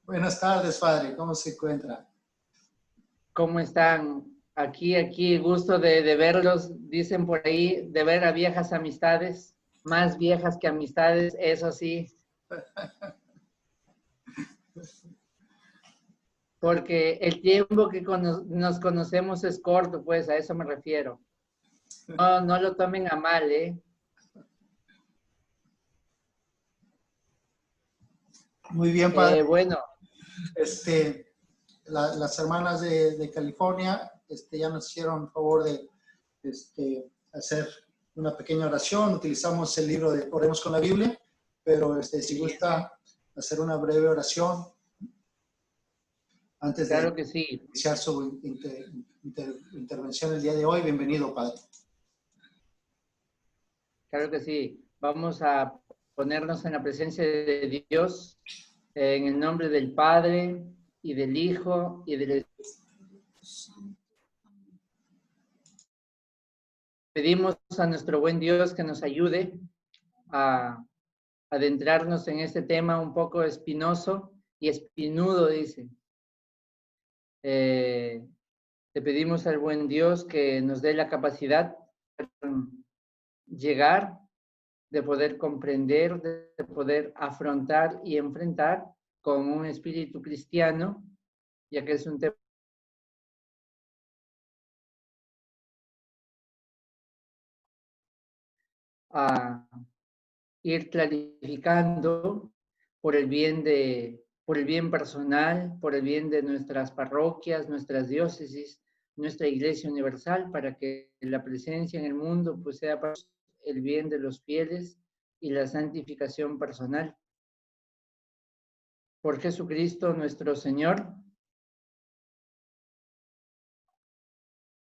Buenas tardes, padre. ¿Cómo se encuentra? ¿Cómo están? Aquí, gusto de verlos. Dicen por ahí, de ver a viejas amistades, más viejas que amistades, eso sí. Porque el tiempo que nos conocemos es corto, pues a eso me refiero. No lo tomen a mal, ¿eh? Muy bien, padre. Bueno. Las hermanas de California ya nos hicieron favor de hacer una pequeña oración. Utilizamos el libro de Oremos con la Biblia, pero si gusta hacer una breve oración antes claro de que sí. iniciar su intervención el día de hoy. Bienvenido, padre. Claro que sí. Vamos a ponernos en la presencia de Dios, en el nombre del Padre, y del Hijo, y del Espíritu. Pedimos a nuestro buen Dios que nos ayude a adentrarnos en este tema un poco espinoso y espinudo, dice. Le pedimos al buen Dios que nos dé la capacidad de llegar, de poder comprender, de poder afrontar y enfrentar con un espíritu cristiano, ya que es un tema a ir clarificando por el bien personal, por el bien de nuestras parroquias, nuestras diócesis, nuestra Iglesia Universal, para que la presencia en el mundo pues sea para el bien de los fieles y la santificación personal. Por Jesucristo nuestro Señor.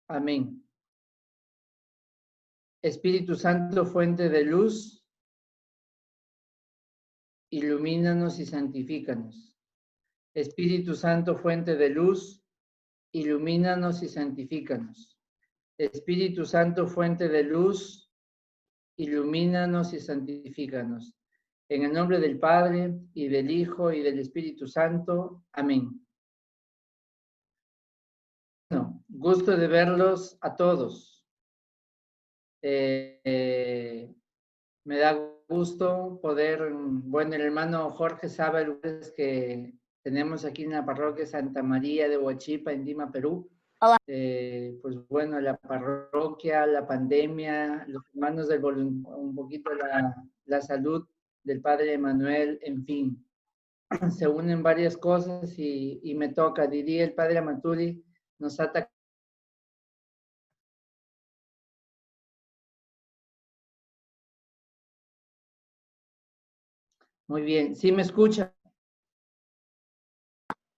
Amén. Espíritu Santo, fuente de luz, ilumínanos y santifícanos. Espíritu Santo, fuente de luz, ilumínanos y santifícanos. Espíritu Santo, fuente de luz, ilumínanos y santifícanos. En el nombre del Padre, y del Hijo, y del Espíritu Santo. Amén. Bueno, gusto de verlos a todos. Me da gusto poder, bueno, el hermano Jorge sabe lugares que tenemos aquí en la parroquia Santa María de Huachipa, en Lima, Perú. Hola. Pues bueno, la parroquia, la pandemia, los hermanos del un poquito la salud del padre Emanuel, en fin. Se unen varias cosas y me toca, diría el padre Amaturi, nos ataca. Muy bien, ¿sí me escucha?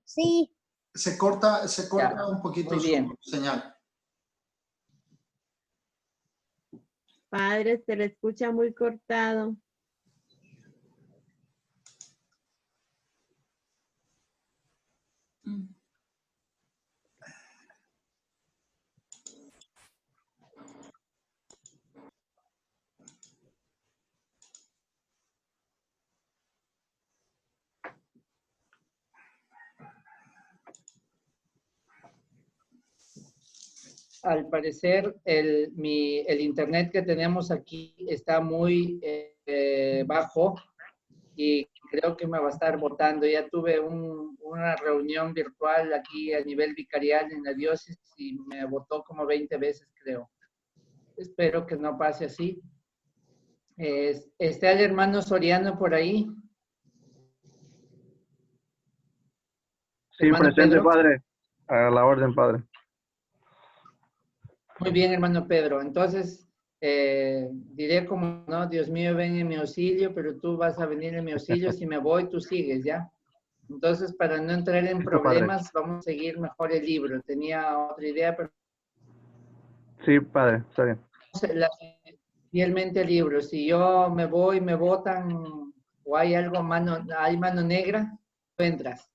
Sí. Se corta Ya, un poquito muy bien. su señal. Padre, se le escucha muy cortado. Al parecer, el internet que tenemos aquí está muy bajo y creo que me va a estar botando. Ya tuve una reunión virtual aquí a nivel vicarial en la diócesis y me botó como 20 veces, creo. Espero que no pase así. ¿Está el hermano Soriano por ahí? Sí, Hermano presente, Pedro. padre. A la orden, padre. Muy bien, hermano Pedro. Entonces, diré como, no, Dios mío, ven en mi auxilio, pero tú vas a venir en mi auxilio. Si me voy, tú sigues, ¿ya? Entonces, para no entrar en Listo, problemas, vamos a seguir mejor el libro. Tenía otra idea, pero... Sí, padre, está bien. Fielmente el libro. Si yo me voy, me botan, o hay algo, hay mano negra, tú entras.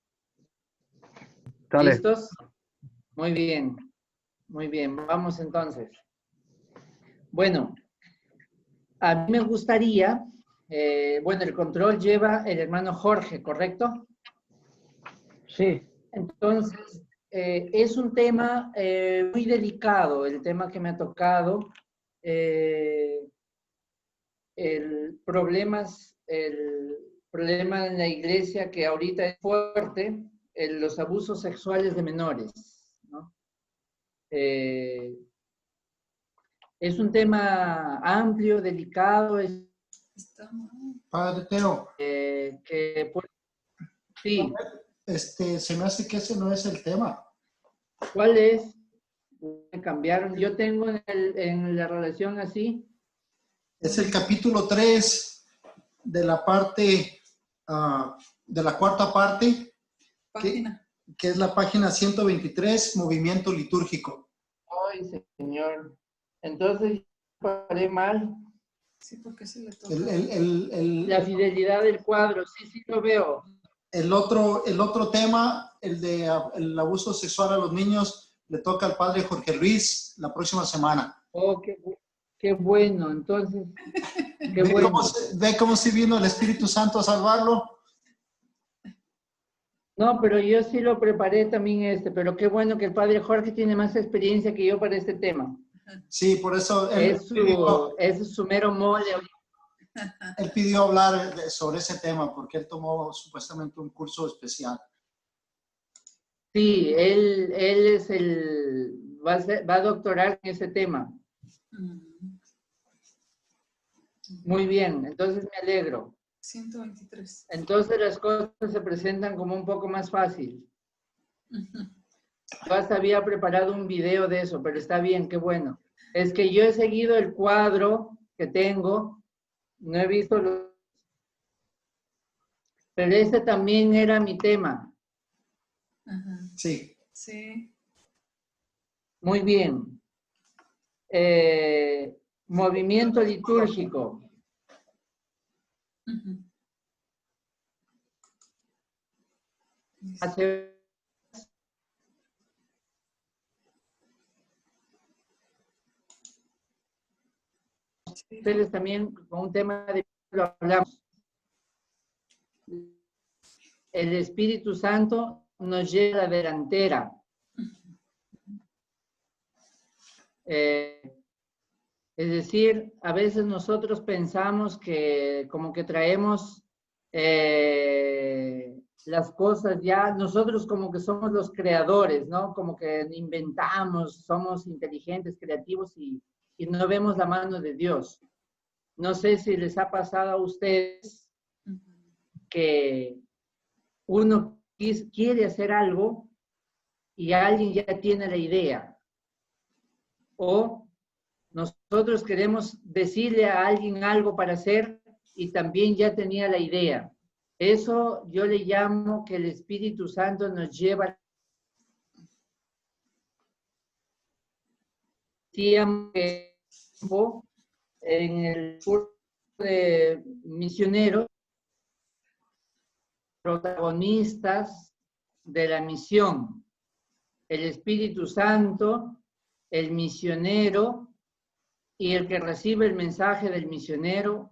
Dale. ¿Listos? Muy bien. Muy bien, vamos entonces. Bueno, a mí me gustaría Bueno, el control lleva el hermano Jorge, ¿correcto? Sí. Entonces, es un tema muy delicado, el tema que me ha tocado. El problema en la iglesia que ahorita es fuerte, los abusos sexuales de menores, ¿no? Es un tema amplio, delicado, Padre Teo, que puede... Sí, se me hace que ese no es el tema. ¿cuál es? Me cambiaron. Yo tengo en la relación así. Es el capítulo 3 de la parte, de la cuarta parte, que es la página 123, movimiento litúrgico. Ay, señor. Entonces, paré mal. Sí, porque se le toca. La fidelidad del cuadro, sí lo veo. El otro tema, el abuso sexual a los niños, le toca al padre Jorge Luis la próxima semana. Oh, qué bueno. Entonces, qué ¿Ve, bueno. ve cómo si vino el Espíritu Santo a salvarlo? No, pero yo sí lo preparé también pero qué bueno que el padre Jorge tiene más experiencia que yo para este tema. Sí, por eso Es su mero mole. él pidió hablar sobre ese tema, porque él tomó supuestamente un curso especial. Sí, él es va a doctorar en ese tema. Muy bien, entonces me alegro. 123. Entonces las cosas se presentan como un poco más fácil. Yo hasta había preparado un video de eso, pero está bien, qué bueno. Es que yo he seguido el cuadro que tengo, no he visto pero ese también era mi tema. Sí. Sí. Muy bien. Movimiento litúrgico. Ustedes también con un tema de lo hablamos. El Espíritu Santo nos lleva a la delantera. Es decir, a veces nosotros pensamos que como que traemos las cosas ya, nosotros como que somos los creadores, ¿no? Como que inventamos, somos inteligentes, creativos y no vemos la mano de Dios. No sé si les ha pasado a ustedes que uno quiere hacer algo y alguien ya tiene la idea. O nosotros queremos decirle a alguien algo para hacer y también ya tenía la idea. Eso yo le llamo que el Espíritu Santo nos lleva tiempo en el curso de misioneros, protagonistas de la misión. El Espíritu Santo, el misionero y el que recibe el mensaje del misionero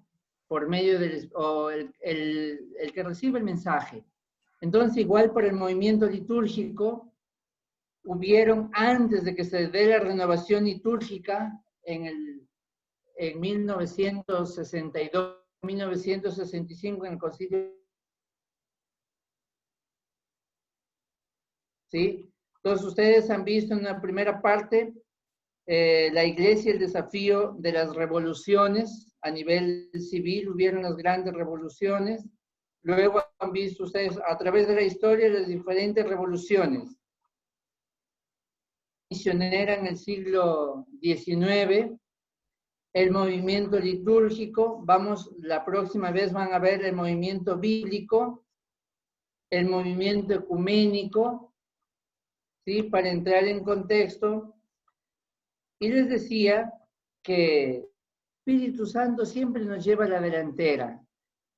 por medio del, o el que recibe el mensaje. Entonces, igual para el movimiento litúrgico, hubieron, antes de que se dé la renovación litúrgica, en 1962, 1965, en el concilio. ¿Sí? Entonces, ustedes han visto en la primera parte la iglesia, el desafío de las revoluciones a nivel civil, hubieron las grandes revoluciones. Luego han visto ustedes a través de la historia las diferentes revoluciones. Misionera en el siglo XIX, el movimiento litúrgico, la próxima vez van a ver el movimiento bíblico, el movimiento ecuménico, ¿sí? Para entrar en contexto. Y les decía que el Espíritu Santo siempre nos lleva a la delantera.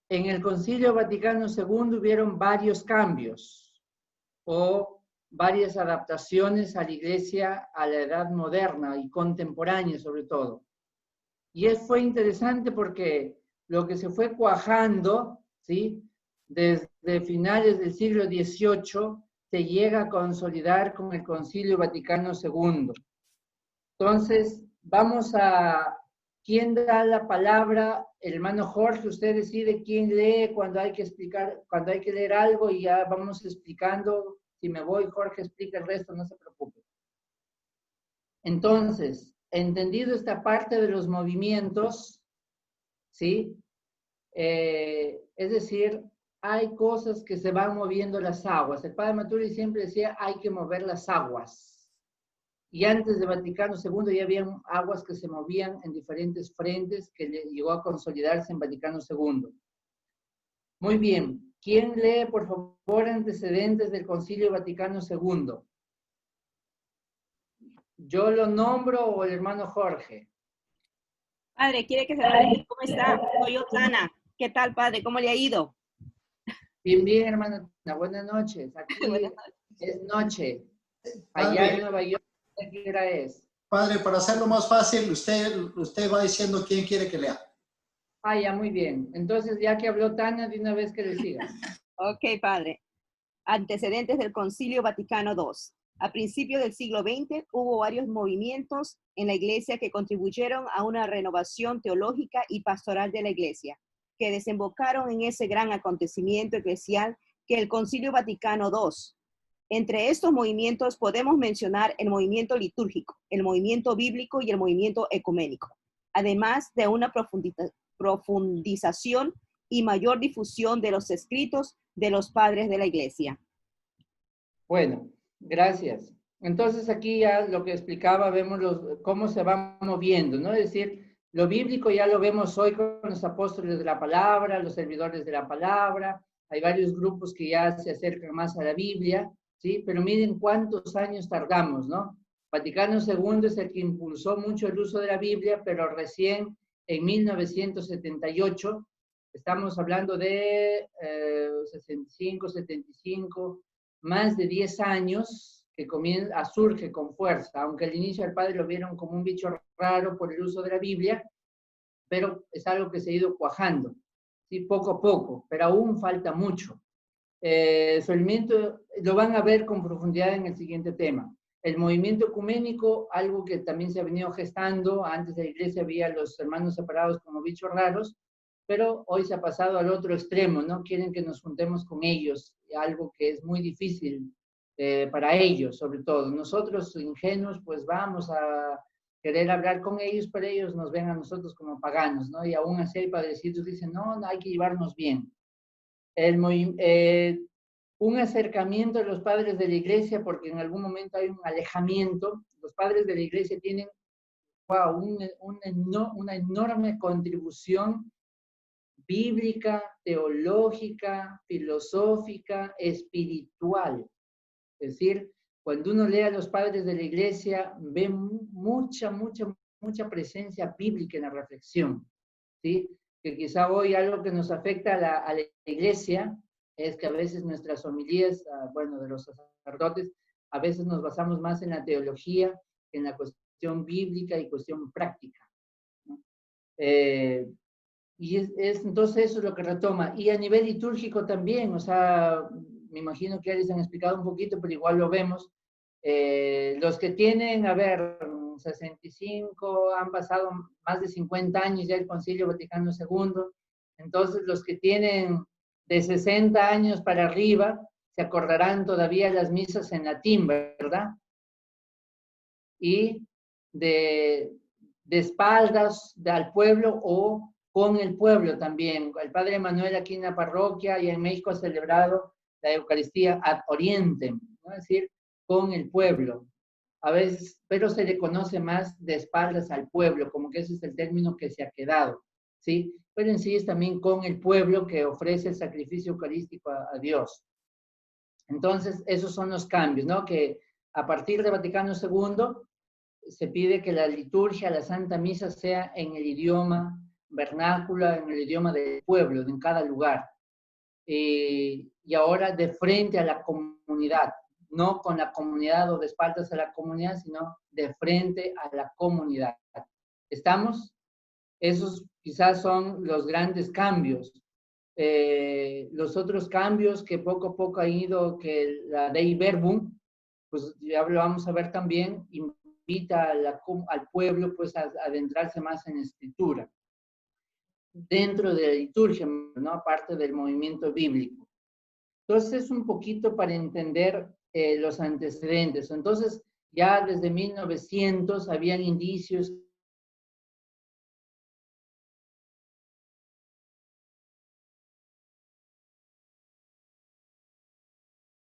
En el Concilio Vaticano II hubieron varios cambios o varias adaptaciones a la Iglesia a la edad moderna y contemporánea sobre todo. Y fue interesante porque lo que se fue cuajando, ¿sí? Desde finales del siglo XVIII se llega a consolidar con el Concilio Vaticano II. Entonces, vamos a... ¿Quién da la palabra? El hermano Jorge, usted decide quién lee cuando hay que explicar, cuando hay que leer algo y ya vamos explicando. Si me voy, Jorge explica el resto, no se preocupe. Entonces, entendido esta parte de los movimientos, ¿sí? Es decir, hay cosas que se van moviendo las aguas. El padre Maturi siempre decía, hay que mover las aguas. Y antes de Vaticano II ya había aguas que se movían en diferentes frentes que llegó a consolidarse en Vaticano II. Muy bien. ¿Quién lee, por favor, antecedentes del Concilio Vaticano II? ¿Yo lo nombro o el hermano Jorge? Padre, ¿quiere que se lo ¿Cómo está? Soy Otana. ¿Qué tal, padre? ¿Cómo le ha ido? Bien, bien, hermano. Buenas noches. Aquí Buenas noches. es noche. Allá en Nueva York, ¿qué hora es? Padre, para hacerlo más fácil, usted va diciendo quién quiere que lea. Ah, ya, muy bien. Entonces, ya que habló Tania, de una vez que le siga. Ok, padre. Antecedentes del Concilio Vaticano II. A principios del siglo XX hubo varios movimientos en la Iglesia que contribuyeron a una renovación teológica y pastoral de la Iglesia, que desembocaron en ese gran acontecimiento eclesial que el Concilio Vaticano II. Entre estos movimientos podemos mencionar el movimiento litúrgico, el movimiento bíblico y el movimiento ecuménico, además de una profundización y mayor difusión de los escritos de los padres de la Iglesia. Bueno, gracias. Entonces aquí ya lo que explicaba, vemos cómo se va moviendo, ¿no? Es decir, lo bíblico ya lo vemos hoy con los apóstoles de la palabra, los servidores de la palabra, hay varios grupos que ya se acercan más a la Biblia, ¿sí? Pero miren cuántos años tardamos, ¿no? Vaticano II es el que impulsó mucho el uso de la Biblia, pero recién en 1978, estamos hablando de 65, 75, más de 10 años que surge con fuerza, aunque al inicio al padre lo vieron como un bicho raro por el uso de la Biblia, pero es algo que se ha ido cuajando, ¿sí? Poco a poco, pero aún falta mucho. Su movimiento lo van a ver con profundidad en el siguiente tema. El movimiento ecuménico, algo que también se ha venido gestando, antes de la iglesia había los hermanos separados como bichos raros, pero hoy se ha pasado al otro extremo, ¿no? Quieren que nos juntemos con ellos, algo que es muy difícil para ellos, sobre todo. Nosotros, ingenuos, pues vamos a querer hablar con ellos, pero ellos nos ven a nosotros como paganos, ¿no? Y aún así hay padrecitos que dicen, no, hay que llevarnos bien. Un acercamiento de los padres de la iglesia, porque en algún momento hay un alejamiento. Los padres de la iglesia tienen una enorme contribución bíblica, teológica, filosófica, espiritual. Es decir, cuando uno lee a los padres de la iglesia, ve mucha presencia bíblica en la reflexión, ¿sí? Que quizá hoy algo que nos afecta a la iglesia es que a veces nuestras homilías, bueno, de los sacerdotes, a veces nos basamos más en la teología, en la cuestión bíblica y cuestión práctica, ¿no? Y entonces eso es lo que retoma. Y a nivel litúrgico también, o sea, me imagino que ya les han explicado un poquito, pero igual lo vemos. Los que tienen, 65, han pasado más de 50 años ya el Concilio Vaticano II, entonces los que tienen de 60 años para arriba, se acordarán todavía las misas en latín, ¿verdad? Y de espaldas al pueblo o con el pueblo también. El padre Manuel aquí en la parroquia y en México ha celebrado la Eucaristía ad orientem, ¿no? Es decir, con el pueblo. A veces, pero se le conoce más de espaldas al pueblo, como que ese es el término que se ha quedado, ¿sí? Pero en sí es también con el pueblo que ofrece el sacrificio eucarístico a Dios. Entonces, esos son los cambios, ¿no? Que a partir de Vaticano II se pide que la liturgia, la Santa Misa, sea en el idioma vernáculo, en el idioma del pueblo, en cada lugar. Y ahora de frente a la comunidad, no con la comunidad o de espaldas a la comunidad, sino de frente a la comunidad. ¿Estamos? Esos quizás son los grandes cambios. Los otros cambios que poco a poco ha ido, que la Dei Verbum, pues ya lo vamos a ver también, invita al pueblo pues a adentrarse más en escritura, dentro de la liturgia, ¿no? Aparte del movimiento bíblico. Entonces, un poquito para entender los antecedentes. Entonces, ya desde 1900 habían indicios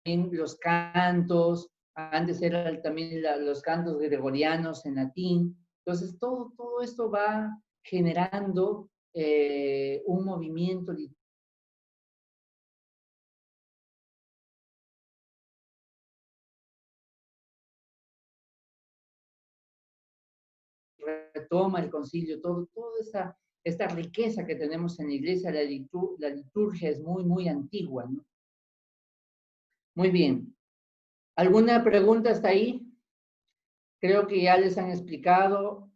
en los cantos, antes eran también los cantos gregorianos en latín. Entonces, todo esto va generando un movimiento litúrgico. Retoma el concilio, toda esta riqueza que tenemos en la iglesia, la liturgia es muy, muy antigua, ¿no? Muy bien. ¿Alguna pregunta hasta ahí? Creo que ya les han explicado.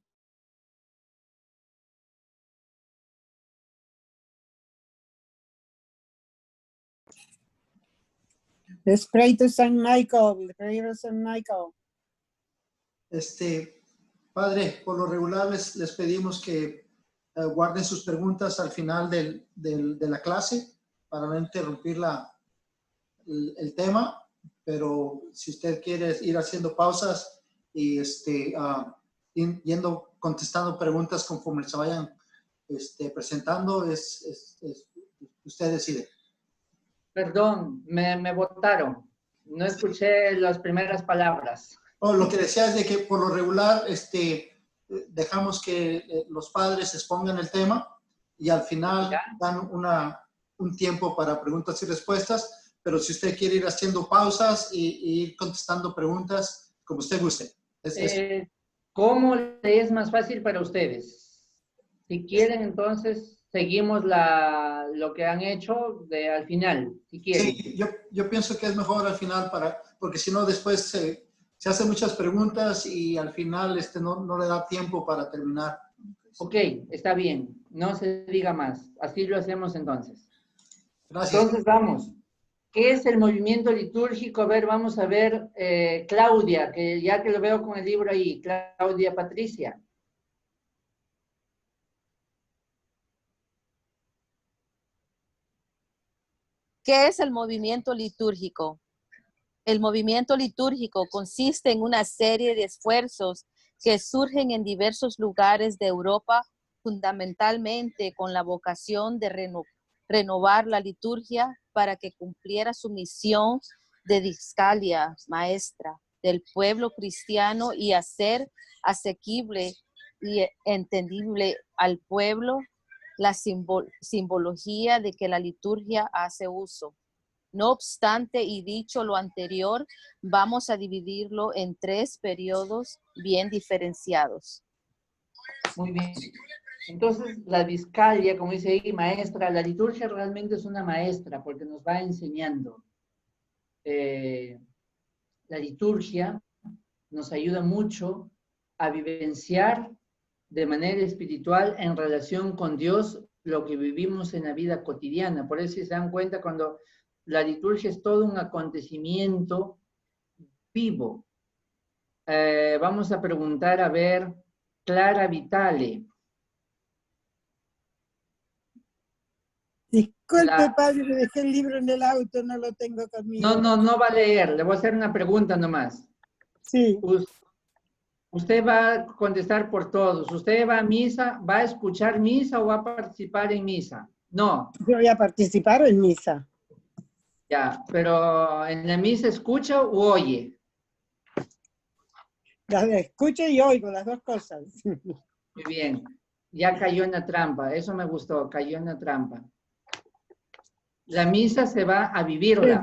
Let's pray to Saint Michael. Pray to Saint Michael. Padre, por lo regular les pedimos que guarden sus preguntas al final de la clase para no interrumpir el tema, pero si usted quiere ir haciendo pausas y yendo contestando preguntas conforme se vayan presentando, usted decide. Perdón, me botaron. No escuché las primeras palabras. Lo que decía es de que por lo regular dejamos que los padres expongan el tema y al final dan un tiempo para preguntas y respuestas, pero si usted quiere ir haciendo pausas y ir contestando preguntas, como usted guste. ¿Cómo le es más fácil para ustedes? Si quieren, entonces seguimos lo que han hecho al final, si quieren. Sí, yo pienso que es mejor al final porque si no después se hacen muchas preguntas y al final no le da tiempo para terminar. Ok, está bien. No se diga más. Así lo hacemos entonces. Gracias. Entonces vamos. ¿Qué es el movimiento litúrgico? A ver, vamos a ver, Claudia, que ya que lo veo con el libro ahí. Claudia Patricia. ¿Qué es el movimiento litúrgico? El movimiento litúrgico consiste en una serie de esfuerzos que surgen en diversos lugares de Europa, fundamentalmente con la vocación de renovar la liturgia para que cumpliera su misión de discalia maestra del pueblo cristiano y hacer asequible y entendible al pueblo la simbología de que la liturgia hace uso. No obstante, y dicho lo anterior, vamos a dividirlo en 3 periodos bien diferenciados. Muy bien. Entonces, la discalia, como dice ahí, maestra, la liturgia realmente es una maestra porque nos va enseñando. La liturgia nos ayuda mucho a vivenciar de manera espiritual en relación con Dios lo que vivimos en la vida cotidiana. Por eso, si se dan cuenta, cuando la liturgia es todo un acontecimiento vivo. Vamos a preguntar, a ver, Clara Vitale. Disculpe, padre, me dejé el libro en el auto, no lo tengo conmigo. No va a leer, le voy a hacer una pregunta nomás. Sí. Usted va a contestar por todos. ¿Usted va a misa, va a escuchar misa o va a participar en misa? No. Yo voy a participar en misa. Ya, pero ¿en la misa escucha o oye? Escucho y oigo, las dos cosas. Muy bien. Ya cayó en la trampa. Eso me gustó, cayó en la trampa. La misa se va a vivirla.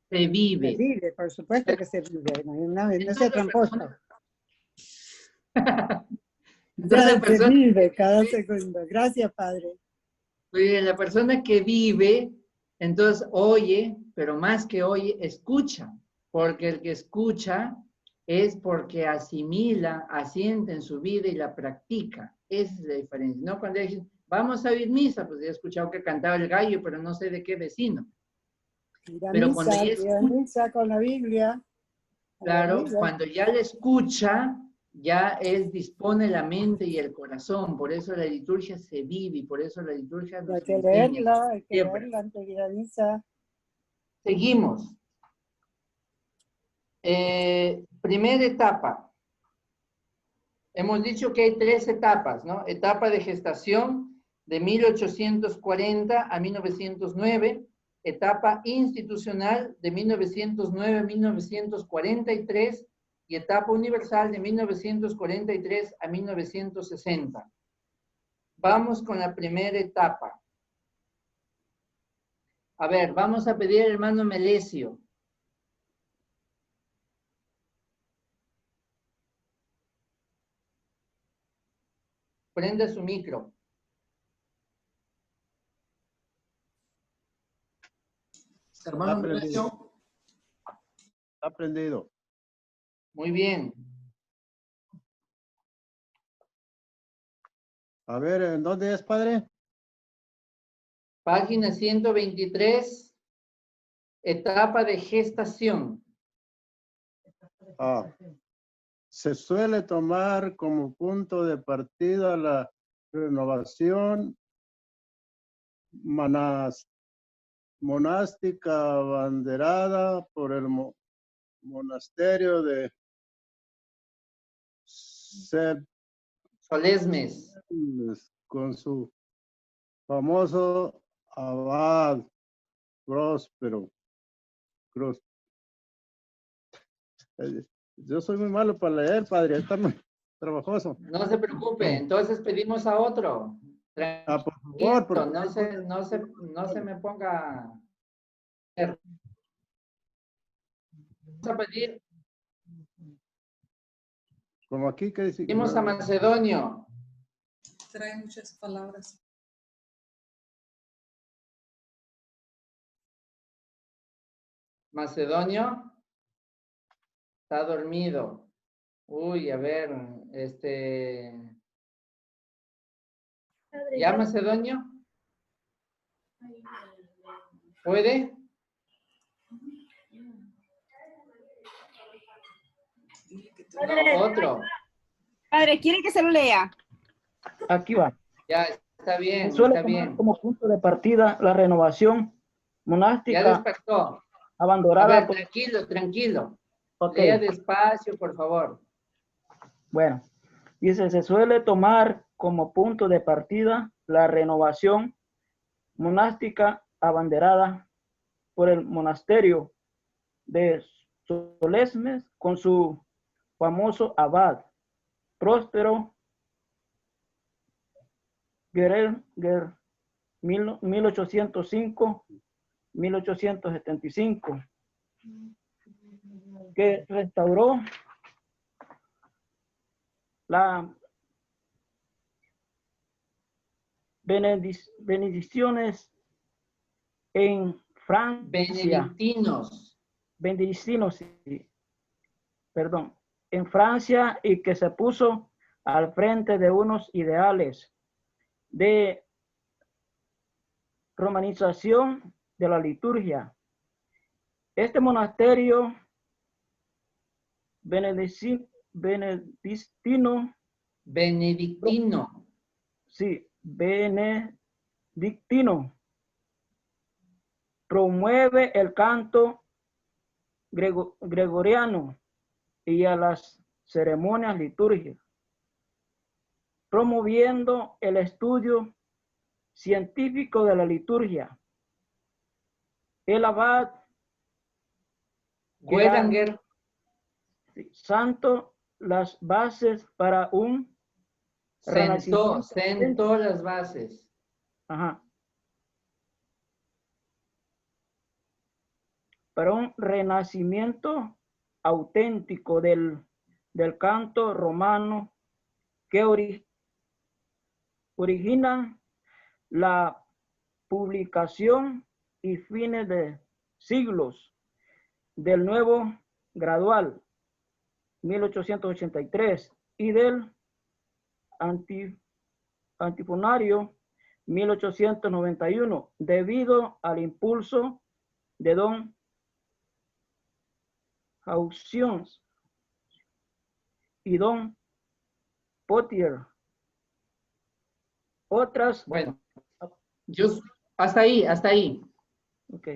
Se vive, por supuesto que se vive. No sea tramposo. Se vive cada segundo. Gracias, padre. La persona que vive, entonces oye, pero más que oye, escucha. Porque el que escucha es porque asimila, asiente en su vida y la practica. Esa es la diferencia. No cuando dicen, vamos a oír misa, pues he escuchado que cantaba el gallo, pero no sé de qué vecino. Pero cuando ya misa con la Biblia. Claro, cuando ya la escucha, ya él dispone la mente y el corazón. Por eso la liturgia se vive y por eso la liturgia nos enseña. Hay que leerla antes de la misa. Seguimos. Primera etapa. Hemos dicho que hay 3 etapas, ¿no? Etapa de gestación de 1840 a 1909. Etapa institucional de 1909 a 1943 y etapa universal de 1943 a 1960. Vamos con la primera etapa. A ver, vamos a pedir al hermano Melesio. Prenda su micro. Hermano Melesio. Está prendido. Muy bien. A ver, ¿en dónde es, padre? Página 123, etapa de gestación. Se suele tomar como punto de partida la renovación monástica abanderada por el monasterio de Solesmes. Con su famoso abad Próspero. Yo soy muy malo para leer, padre, está muy trabajoso. No se preocupe, entonces pedimos a otro. Por favor, porque no se me ponga. Vamos a pedir. Como aquí que dice. Pedimos a Macedonio. Trae muchas palabras. Macedonio. Está dormido. Uy, a ver, ¿Ya Macedonio? ¿Puede? No, otro. Padre, ¿quieren que se lo lea? Aquí va. Ya, está bien, Suele está tomar bien. como punto de partida la renovación monástica. Ya despertó. Abandonada. A ver, tranquilo, tranquilo. Okay. Lea despacio, por favor. Bueno, dice, se suele tomar como punto de partida la renovación monástica abanderada por el monasterio de Solesmes con su famoso abad Próspero Guerrero 1805-1875, que restauró las benedicciones en Francia. Benedictinos, sí. Perdón. En Francia, y que se puso al frente de unos ideales de romanización de la liturgia. Este monasterio benedictino, sí, benedictino, promueve el canto gregoriano y a las ceremonias litúrgicas, promoviendo el estudio científico de la liturgia. El abad Guéranger santo las bases para un sentó las bases. Ajá. Para un renacimiento auténtico del canto romano que origina la publicación y fines de siglos del nuevo gradual 1883, y del antifonario 1891, debido al impulso de don Hausions y don Potier. Otras. Bueno, yo hasta ahí. Ok.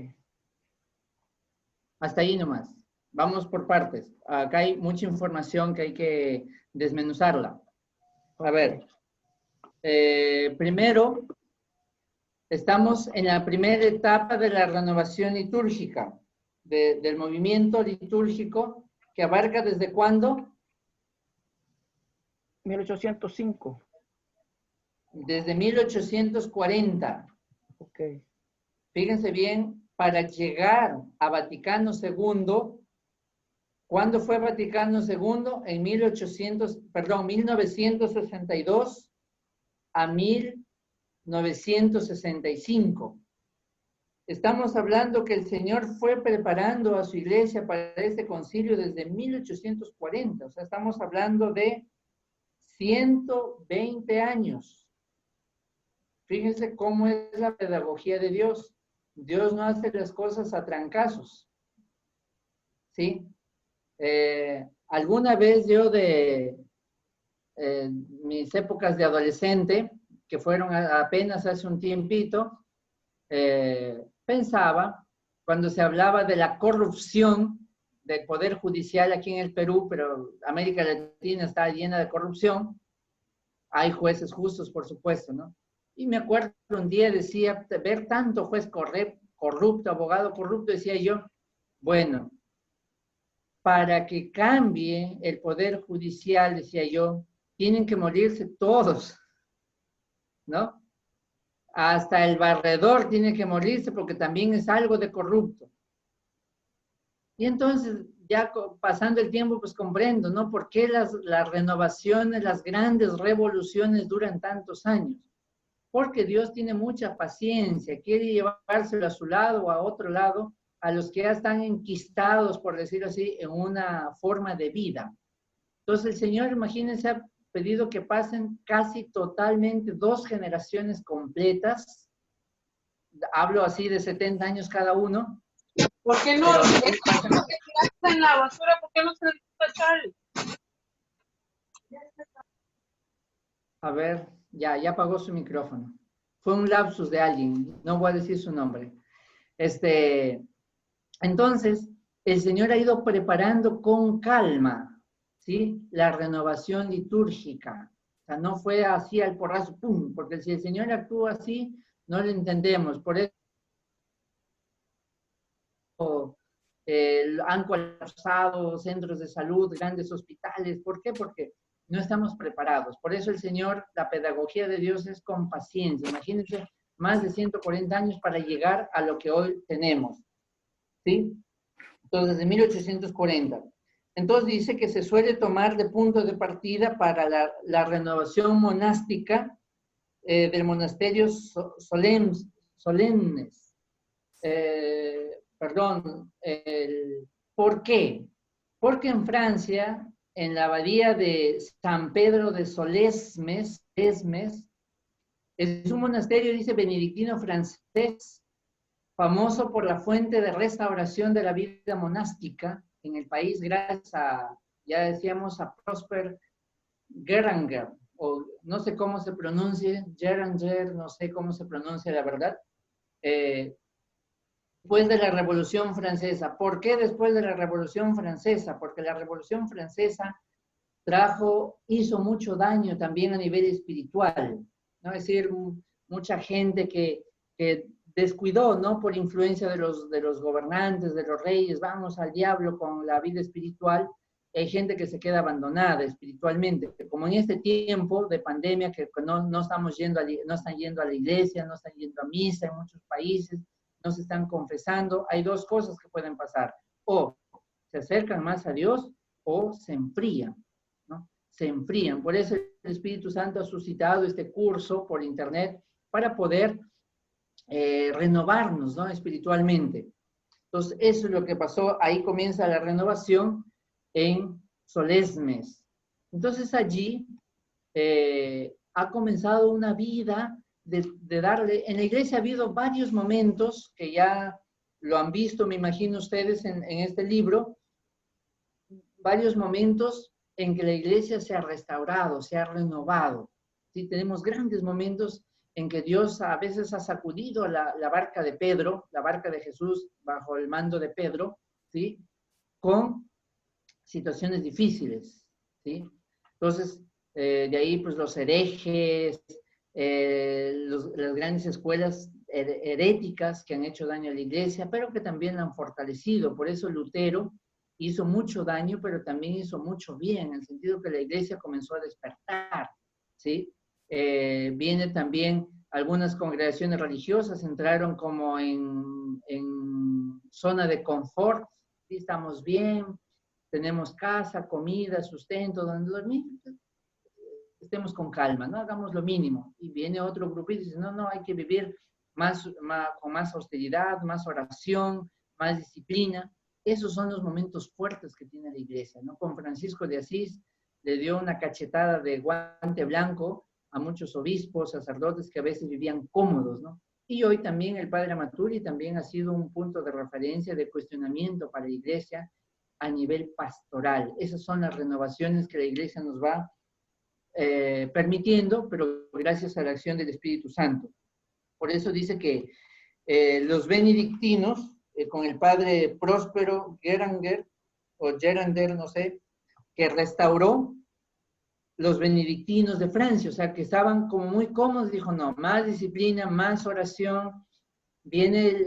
Hasta ahí nomás. Vamos por partes. Acá hay mucha información que hay que desmenuzarla. A ver, primero, estamos en la primera etapa de la renovación litúrgica, del movimiento litúrgico, que abarca ¿desde cuándo? 1805. Desde 1840. Ok. Fíjense bien, para llegar a Vaticano II, ¿cuándo fue Vaticano II? En 1962 a 1965. Estamos hablando que el Señor fue preparando a su iglesia para este concilio desde 1840. O sea, estamos hablando de 120 años. Fíjense cómo es la pedagogía de Dios. Dios no hace las cosas a trancazos. ¿Sí? Alguna vez yo de mis épocas de adolescente, que fueron apenas hace un tiempito, pensaba, cuando se hablaba de la corrupción del Poder Judicial aquí en el Perú, pero América Latina está llena de corrupción, hay jueces justos, por supuesto, ¿no? Y me acuerdo un día decía, ver tanto juez corrupto, abogado corrupto, decía yo, bueno, para que cambie el Poder Judicial, decía yo, tienen que morirse todos, ¿no? Hasta el barredor tiene que morirse porque también es algo de corrupto. Y entonces, ya pasando el tiempo, pues comprendo, ¿no? ¿Por qué las renovaciones, las grandes revoluciones duran tantos años? Porque Dios tiene mucha paciencia, quiere llevárselo a su lado o a otro lado, a los que ya están enquistados, por decirlo así, en una forma de vida. Entonces el Señor, imagínense, ha pedido que pasen casi totalmente 2 generaciones completas, hablo así de 70 años cada uno. ¿Por qué no? En la basura, ¿por qué no se necesita echar? A ver, ya apagó su micrófono. Fue un lapsus de alguien, no voy a decir su nombre. Entonces, el Señor ha ido preparando con calma, ¿sí? La renovación litúrgica. O sea, no fue así al porrazo, ¡pum! Porque si el Señor actúa así, no lo entendemos. Por eso han colapsado centros de salud, grandes hospitales. ¿Por qué? Porque no estamos preparados. Por eso el Señor, la pedagogía de Dios es con paciencia. Imagínense, más de 140 años para llegar a lo que hoy tenemos. ¿Sí? Entonces, desde 1840. Entonces dice que se suele tomar de punto de partida para la renovación monástica del monasterio solemnes. ¿Por qué? Porque en Francia, en la abadía de San Pedro de Solesmes, es un monasterio, dice, benedictino francés, famoso por la fuente de restauración de la vida monástica en el país, gracias a, ya decíamos, a Prosper Geranger, o no sé cómo se pronuncie, Geranger, no sé cómo se pronuncia la verdad, después de la Revolución Francesa. ¿Por qué después de la Revolución Francesa? Porque la Revolución Francesa hizo mucho daño también a nivel espiritual, ¿no? Es decir, mucha gente que descuidó, ¿no? Por influencia de los gobernantes, de los reyes, vamos al diablo con la vida espiritual. Hay gente que se queda abandonada espiritualmente, como en este tiempo de pandemia que no están yendo a la iglesia, no están yendo a misa en muchos países, no se están confesando. Hay 2 cosas que pueden pasar: o se acercan más a Dios o se enfrían, ¿no? Se enfrían. Por eso el Espíritu Santo ha suscitado este curso por internet para poder renovarnos, ¿no? Espiritualmente. Entonces, eso es lo que pasó. Ahí comienza la renovación en solemnes. Entonces allí ha comenzado una vida de darle, en la iglesia ha habido varios momentos que ya lo han visto, me imagino ustedes en este libro, varios momentos en que la iglesia se ha restaurado, se ha renovado. ¿Sí? Tenemos grandes momentos en que Dios a veces ha sacudido la barca de Pedro, la barca de Jesús bajo el mando de Pedro, ¿sí? Con situaciones difíciles, ¿sí? Entonces, de ahí pues los herejes, las grandes escuelas heréticas que han hecho daño a la iglesia, pero que también la han fortalecido. Por eso Lutero hizo mucho daño, pero también hizo mucho bien, en el sentido que la iglesia comenzó a despertar, ¿sí? Viene también, algunas congregaciones religiosas entraron como en zona de confort, ¿sí? Estamos bien, tenemos casa, comida, sustento, donde dormir, estemos con calma, ¿no? Hagamos lo mínimo. Y viene otro grupito y dice, no, hay que vivir con más austeridad, más oración, más disciplina. Esos son los momentos fuertes que tiene la iglesia, ¿no? Con Francisco de Asís le dio una cachetada de guante blanco a muchos obispos, sacerdotes que a veces vivían cómodos, ¿no? Y hoy también el padre Amaturi también ha sido un punto de referencia, de cuestionamiento para la iglesia a nivel pastoral. Esas son las renovaciones que la iglesia nos va permitiendo, pero gracias a la acción del Espíritu Santo. Por eso dice que los benedictinos, con el padre Próspero Geranger, o Gerander, no sé, que restauró los benedictinos de Francia, o sea, que estaban como muy cómodos, dijo, no, más disciplina, más oración, viene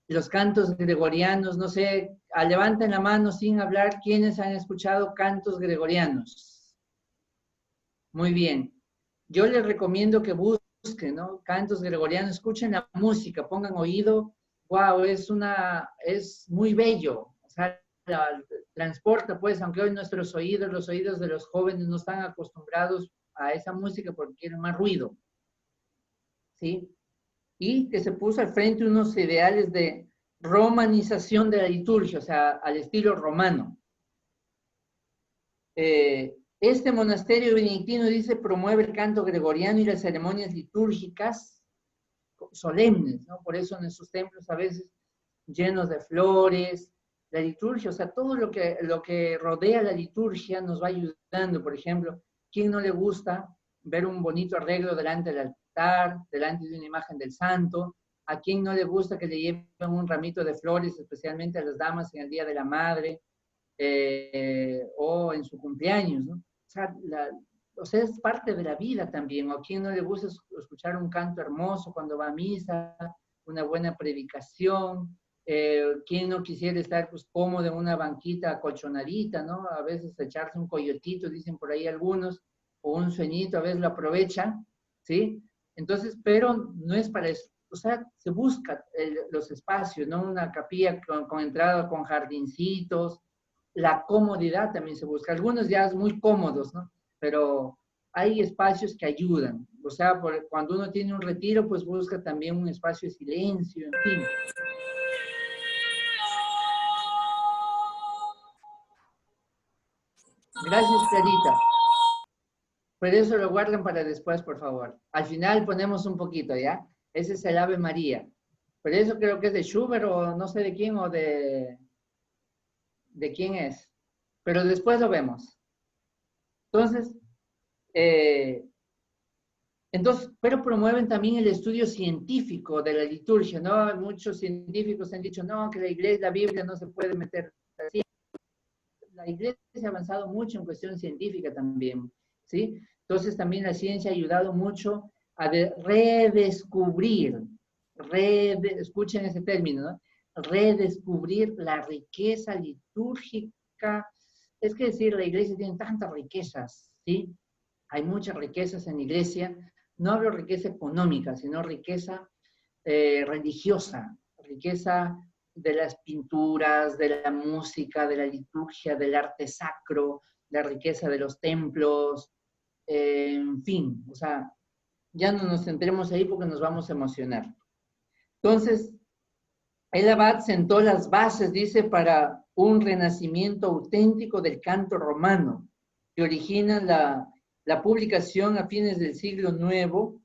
los cantos gregorianos, no sé, levanten la mano sin hablar, ¿quiénes han escuchado cantos gregorianos? Muy bien. Yo les recomiendo que busquen, ¿no? Cantos gregorianos, escuchen la música, pongan oído, wow, es muy bello, o sea, transporta, pues, aunque hoy nuestros oídos, los oídos de los jóvenes no están acostumbrados a esa música porque quieren más ruido, ¿sí? Y que se puso al frente unos ideales de romanización de la liturgia, o sea, al estilo romano. Este monasterio benedictino, dice, promueve el canto gregoriano y las ceremonias litúrgicas solemnes, ¿no? Por eso en sus templos a veces llenos de flores, la liturgia, o sea, todo lo que rodea la liturgia nos va ayudando. Por ejemplo, ¿quién no le gusta ver un bonito arreglo delante del altar, delante de una imagen del santo? ¿A quién no le gusta que le lleven un ramito de flores, especialmente a las damas en el Día de la Madre o en su cumpleaños, ¿no? O sea, es parte de la vida también. ¿O a quién no le gusta escuchar un canto hermoso cuando va a misa, una buena predicación? ¿Quién no quisiera estar pues cómodo en una banquita acolchonadita, ¿no? A veces echarse un coyotito, dicen por ahí algunos, o un sueñito, a veces lo aprovechan, ¿sí? Entonces, pero no es para eso. O sea, se busca los espacios, ¿no? Una capilla con entrada, con jardincitos, la comodidad también se busca. Algunos ya es muy cómodos, ¿no? Pero hay espacios que ayudan. O sea, cuando uno tiene un retiro, pues busca también un espacio de silencio, en fin. Gracias, Clarita. Pero eso lo guardan para después, por favor. Al final ponemos un poquito, ¿ya? Ese es el Ave María. Pero eso creo que es de Schubert o no sé de quién o de quién es. Pero después lo vemos. Entonces, pero promueven también el estudio científico de la liturgia, ¿no? Muchos científicos han dicho, no, que la iglesia, la Biblia no se puede meter así. La iglesia ha avanzado mucho en cuestión científica también, ¿sí? Entonces también la ciencia ha ayudado mucho a redescubrir, escuchen ese término, ¿no? Redescubrir la riqueza litúrgica. Es que decir, la iglesia tiene tantas riquezas, ¿sí? Hay muchas riquezas en la iglesia. No hablo riqueza económica, sino riqueza religiosa, riqueza de las pinturas, de la música, de la liturgia, del arte sacro, la riqueza de los templos, en fin, o sea, ya no nos centremos ahí porque nos vamos a emocionar. Entonces, El abad sentó las bases, dice, para un renacimiento auténtico del canto romano, que origina la publicación a fines del siglo nuevo,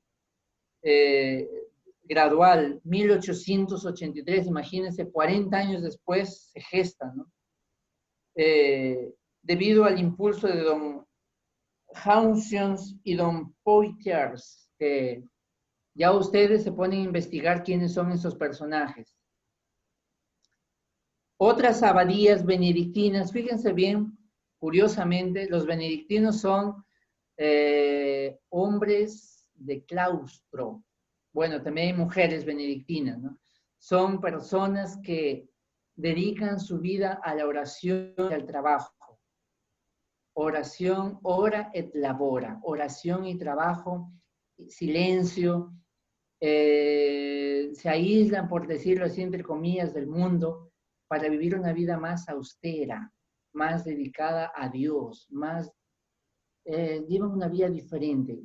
gradual, 1883, imagínense, 40 años después se gesta, ¿no? Debido al impulso de don Hausions y don Poitiers, que ya ustedes se ponen a investigar quiénes son esos personajes. Otras abadías benedictinas, fíjense bien, curiosamente, los benedictinos son hombres de claustro. Bueno, también hay mujeres benedictinas, ¿no? Son personas que dedican su vida a la oración y al trabajo. Oración, ora et labora. Oración y trabajo, silencio. Se aíslan, por decirlo así, entre comillas, del mundo para vivir una vida más austera, más dedicada a Dios, llevan una vida diferente.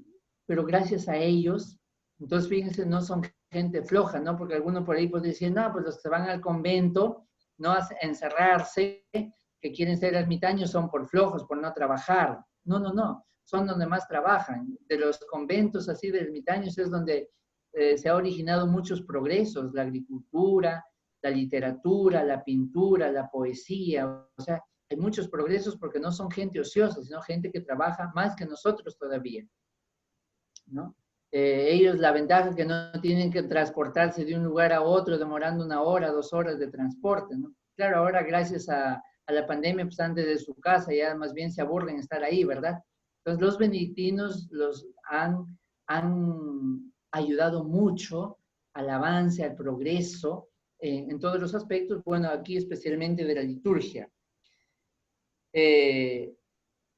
Pero gracias a ellos, entonces fíjense, no son gente floja, ¿no? Porque algunos por ahí pueden decir, no, pues los que van al convento, no a encerrarse, que quieren ser ermitaños son por flojos, por no trabajar. No, no, no, son donde más trabajan. De los conventos así de ermitaños es donde se ha originado muchos progresos, la agricultura, la literatura, la pintura, la poesía, o sea, hay muchos progresos porque no son gente ociosa, sino gente que trabaja más que nosotros todavía, ¿no? Ellos la ventaja es que no tienen que transportarse de un lugar a otro demorando 1 hora, 2 horas de transporte, ¿no? Claro, ahora gracias a la pandemia pues están desde su casa, ya más bien se aburren estar ahí, ¿verdad? Entonces los benedictinos los han ayudado mucho al avance, al progreso, en todos los aspectos, bueno, aquí especialmente de la liturgia.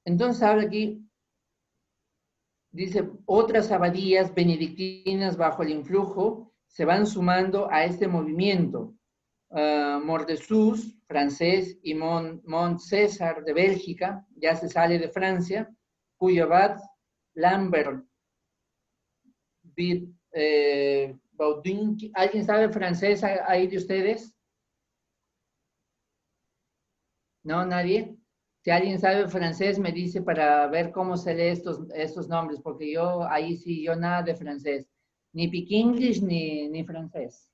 Entonces habla aquí, dice, otras abadías benedictinas bajo el influjo se van sumando a este movimiento. Mordesús, francés, y Mont César de Bélgica, ya se sale de Francia, cuyo abad Lambert Baudin, ¿alguien sabe francés ahí de ustedes? ¿No? ¿Nadie? Si alguien sabe francés, me dice para ver cómo se lee estos nombres, porque yo ahí sí, yo nada de francés. Ni piquinglish ni francés.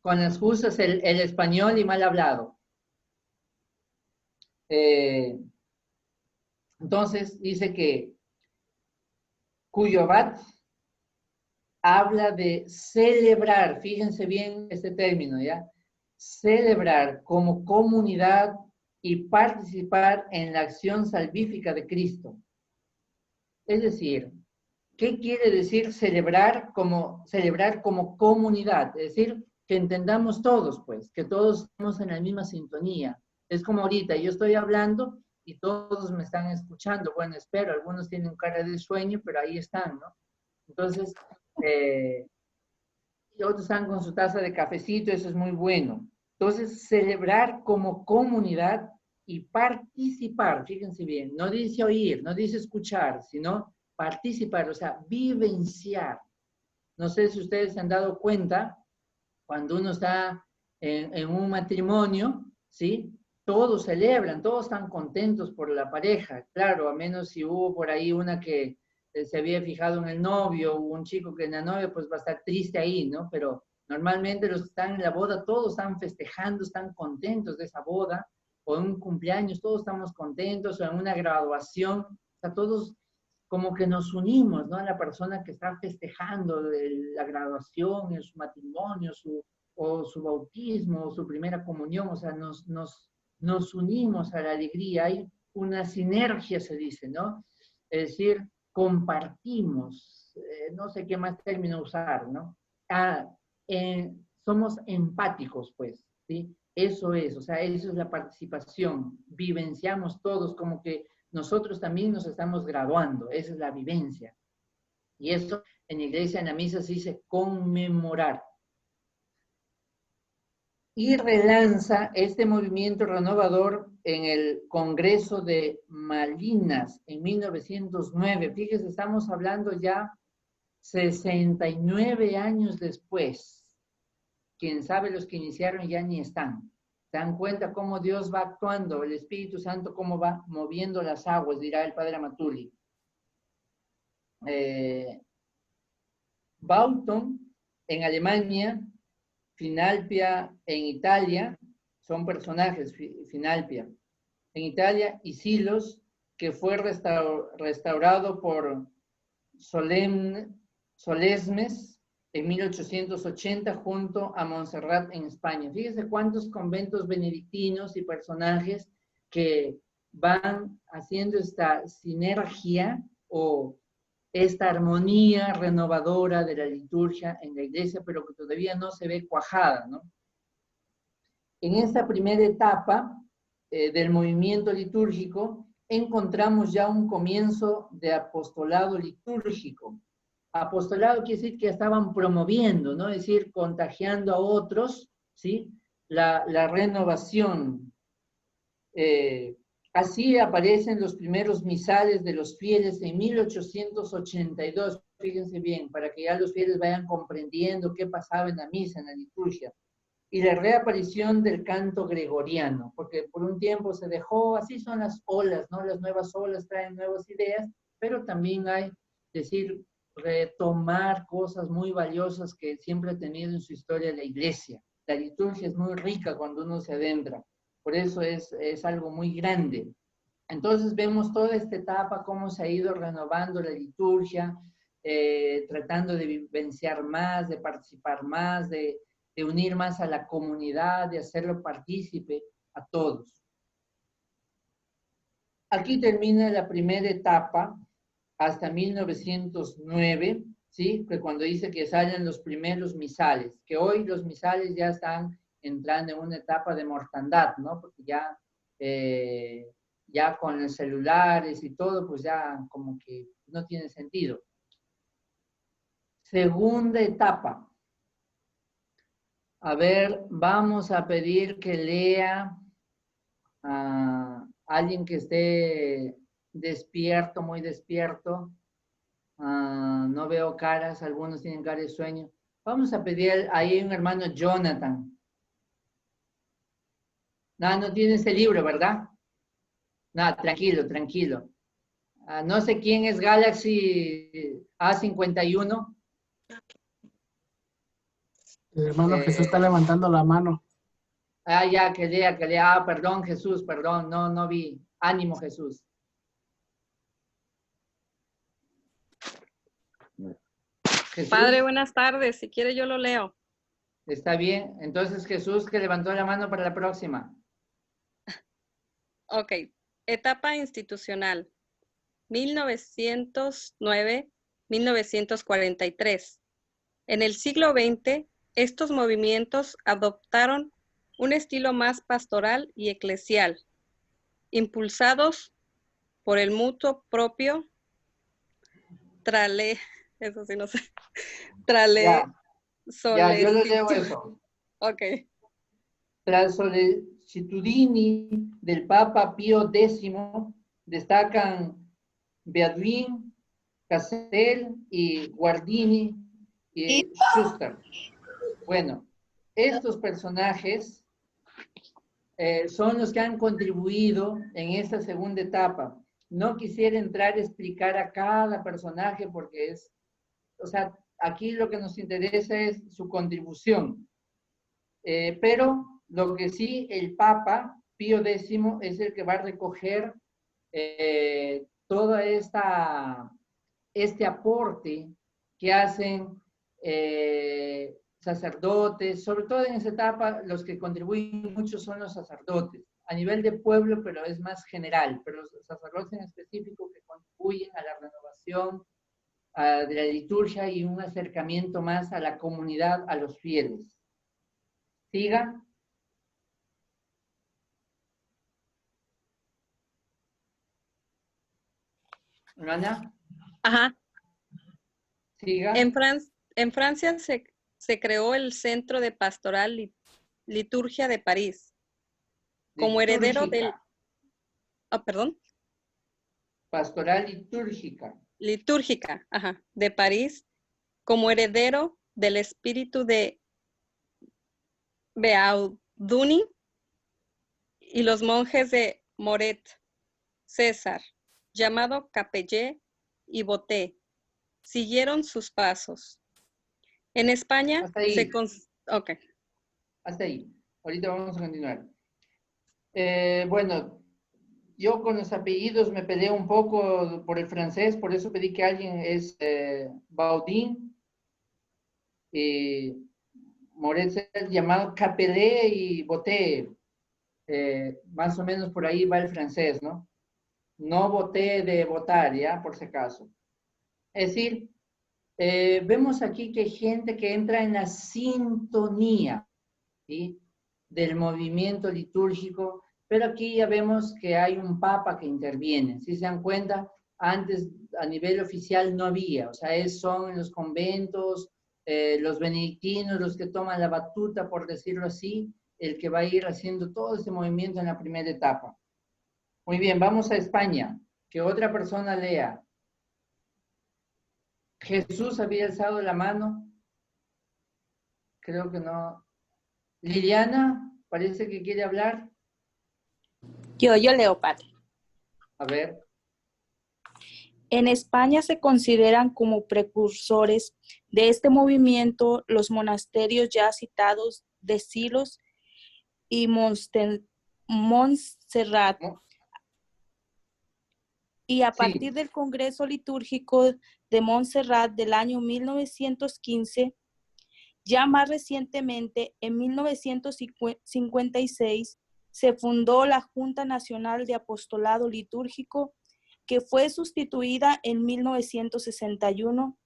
Con las justas el español y mal hablado. Entonces, dice que cuyo abad habla de celebrar, fíjense bien este término, ¿ya? Celebrar como comunidad y participar en la acción salvífica de Cristo. Es decir, ¿qué quiere decir celebrar como comunidad? Es decir, que entendamos todos, pues, que todos estamos en la misma sintonía. Es como ahorita, yo estoy hablando y todos me están escuchando. Bueno, espero, algunos tienen cara de sueño, pero ahí están, ¿no? Entonces, y otros están con su taza de cafecito, eso es muy bueno. Entonces, celebrar como comunidad y participar, fíjense bien, no dice oír, no dice escuchar, sino participar, o sea, vivenciar. No sé si ustedes se han dado cuenta, cuando uno está en un matrimonio, ¿sí? Todos celebran, todos están contentos por la pareja, claro, a menos si hubo por ahí una que se había fijado en el novio, o un chico que en la novia, pues va a estar triste ahí, ¿no? Pero normalmente los que están en la boda, todos están festejando, están contentos de esa boda, o en un cumpleaños, todos estamos contentos, o en una graduación, o sea, todos como que nos unimos, ¿no? A la persona que está festejando la graduación, su matrimonio, o su bautismo, o su primera comunión, o sea, nos unimos a la alegría, hay una sinergia, se dice, ¿no? Es decir, compartimos, no sé qué más término usar, ¿no? Somos empáticos, pues, ¿sí? Eso es, o sea, eso es la participación, vivenciamos todos como que nosotros también nos estamos graduando, esa es la vivencia. Y eso en la iglesia, en la misa se dice conmemorar. Y relanza este movimiento renovador en el Congreso de Malinas en 1909. Fíjense, estamos hablando ya 69 años después quién sabe los que iniciaron ya ni están. ¿Se dan cuenta cómo Dios va actuando, el Espíritu Santo cómo va moviendo las aguas? Dirá el padre Amatuli. Bauton en Alemania, Finalpia en Italia, son personajes, Finalpia en Italia, y Silos, que fue restaurado por Solesmes en 1880 junto a Montserrat en España. Fíjense cuántos conventos benedictinos y personajes que van haciendo esta sinergia o esta armonía renovadora de la liturgia en la iglesia, pero que todavía no se ve cuajada, ¿no? En esta primera etapa del movimiento litúrgico encontramos ya un comienzo de apostolado litúrgico. Apostolado quiere decir que estaban promoviendo, ¿no? Es decir, contagiando a otros, ¿sí? La renovación. Así aparecen los primeros misales de los fieles en 1882. Fíjense bien, para que ya los fieles vayan comprendiendo qué pasaba en la misa, en la liturgia. Y la reaparición del canto gregoriano, porque por un tiempo se dejó, así son las olas, ¿no? Las nuevas olas traen nuevas ideas, pero también hay, decir, retomar cosas muy valiosas que siempre ha tenido en su historia la iglesia. La liturgia es muy rica cuando uno se adentra, por eso es algo muy grande. Entonces vemos toda esta etapa, cómo se ha ido renovando la liturgia, tratando de vivenciar más, de participar más, de unir más a la comunidad, de hacerlo partícipe a todos. Aquí termina la primera etapa, hasta 1909, ¿sí? Que cuando dice que salen los primeros misales, que hoy los misales ya están entrando en una etapa de mortandad, ¿no? Porque ya, ya con los celulares y todo, pues ya como que no tiene sentido. Segunda etapa. A ver, vamos a pedir que lea a alguien que esté despierto, muy despierto. No veo caras, algunos tienen cara de sueño. Vamos a pedir, ahí hay un hermano Jonathan. No tiene ese libro, ¿verdad? No, tranquilo, tranquilo. No sé quién es Galaxy A51. El hermano Jesús está levantando la mano. Ya, que lea. Perdón, Jesús, perdón, no vi. Ánimo, Jesús. Jesús. Padre, buenas tardes. Si quiere yo lo leo. Está bien. Entonces Jesús, que levantó la mano para la próxima. Ok. Etapa institucional. 1909-1943. En el siglo XX, estos movimientos adoptaron un estilo más pastoral y eclesial, impulsados por el mutuo propio, eso sí no sé, ya, yo le leo eso. Ok. Tras solicitudini del Papa Pío X, destacan Beaduin, Cassel y Guardini y Schuster. Bueno, estos personajes son los que han contribuido en esta segunda etapa. No quisiera entrar a explicar a cada personaje porque es, o sea, aquí lo que nos interesa es su contribución. Pero lo que sí, el Papa Pío X es el que va a recoger todo este aporte que hacen sacerdotes, sobre todo en esa etapa los que contribuyen mucho son los sacerdotes, a nivel de pueblo, pero es más general, pero los sacerdotes en específico que contribuyen a la renovación de la liturgia y un acercamiento más a la comunidad, a los fieles. Siga. ¿Hermana? Ajá. Siga. En Francia se creó el Centro de Pastoral Liturgia de París. Como heredero del... perdón. Pastoral litúrgica. Litúrgica, ajá, de París, como heredero del espíritu de Beauduni y los monjes de Moret, César, llamado Capellé y Boté, siguieron sus pasos. En España Hasta ahí. Ok. Hasta ahí. Ahorita vamos a continuar. Bueno, yo con los apellidos me peleé un poco por el francés, por eso pedí que alguien es Baudin. Moret llamado Capellé y Boté. Más o menos por ahí va el francés, ¿no? No voté de votar, ¿ya? Por si acaso. Es decir, vemos aquí que hay gente que entra en la sintonía, ¿sí?, del movimiento litúrgico, pero aquí ya vemos que hay un papa que interviene. Si se dan cuenta, antes a nivel oficial no había, o sea, son en los conventos, los benedictinos los que toman la batuta, por decirlo así, el que va a ir haciendo todo ese movimiento en la primera etapa. Muy bien, vamos a España. Que otra persona lea. Jesús había alzado la mano. Creo que no. Liliana, parece que quiere hablar. Yo leo, padre. A ver. En España se consideran como precursores de este movimiento los monasterios ya citados de Silos y Montserrat. Y a partir del Congreso Litúrgico de Montserrat del año 1915, ya más recientemente, en 1956, se fundó la Junta Nacional de Apostolado Litúrgico, que fue sustituida en 1961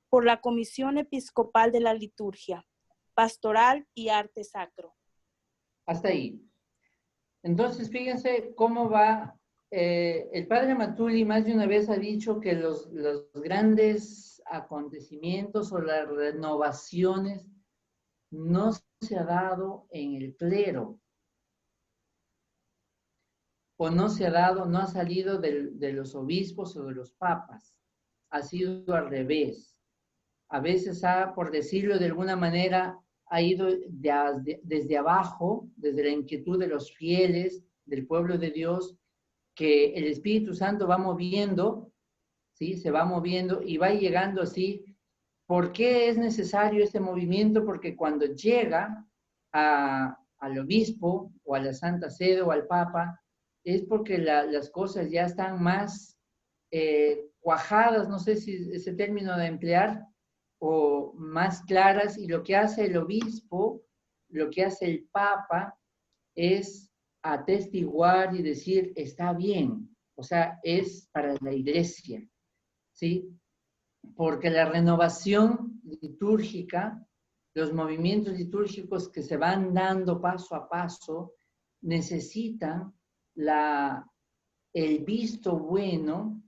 por la Comisión Episcopal de la Liturgia, Pastoral y Arte Sacro. Hasta ahí. Entonces, fíjense cómo va. El padre Matuli más de una vez ha dicho que los grandes acontecimientos o las renovaciones no se ha dado en el clero, o no se ha dado, no ha salido de los obispos o de los papas, ha sido al revés. A veces por decirlo de alguna manera, ha ido desde abajo, desde la inquietud de los fieles, del pueblo de Dios, que el Espíritu Santo va moviendo, ¿sí? Se va moviendo y va llegando así. ¿Por qué es necesario este movimiento? Porque cuando llega al obispo o a la Santa Sede o al Papa, es porque las cosas ya están más cuajadas, no sé si ese término de emplear, o más claras, y lo que hace el obispo, lo que hace el Papa, es atestiguar y decir, está bien, o sea, es para la iglesia, ¿sí? Porque la renovación litúrgica, los movimientos litúrgicos que se van dando paso a paso, necesitan el visto bueno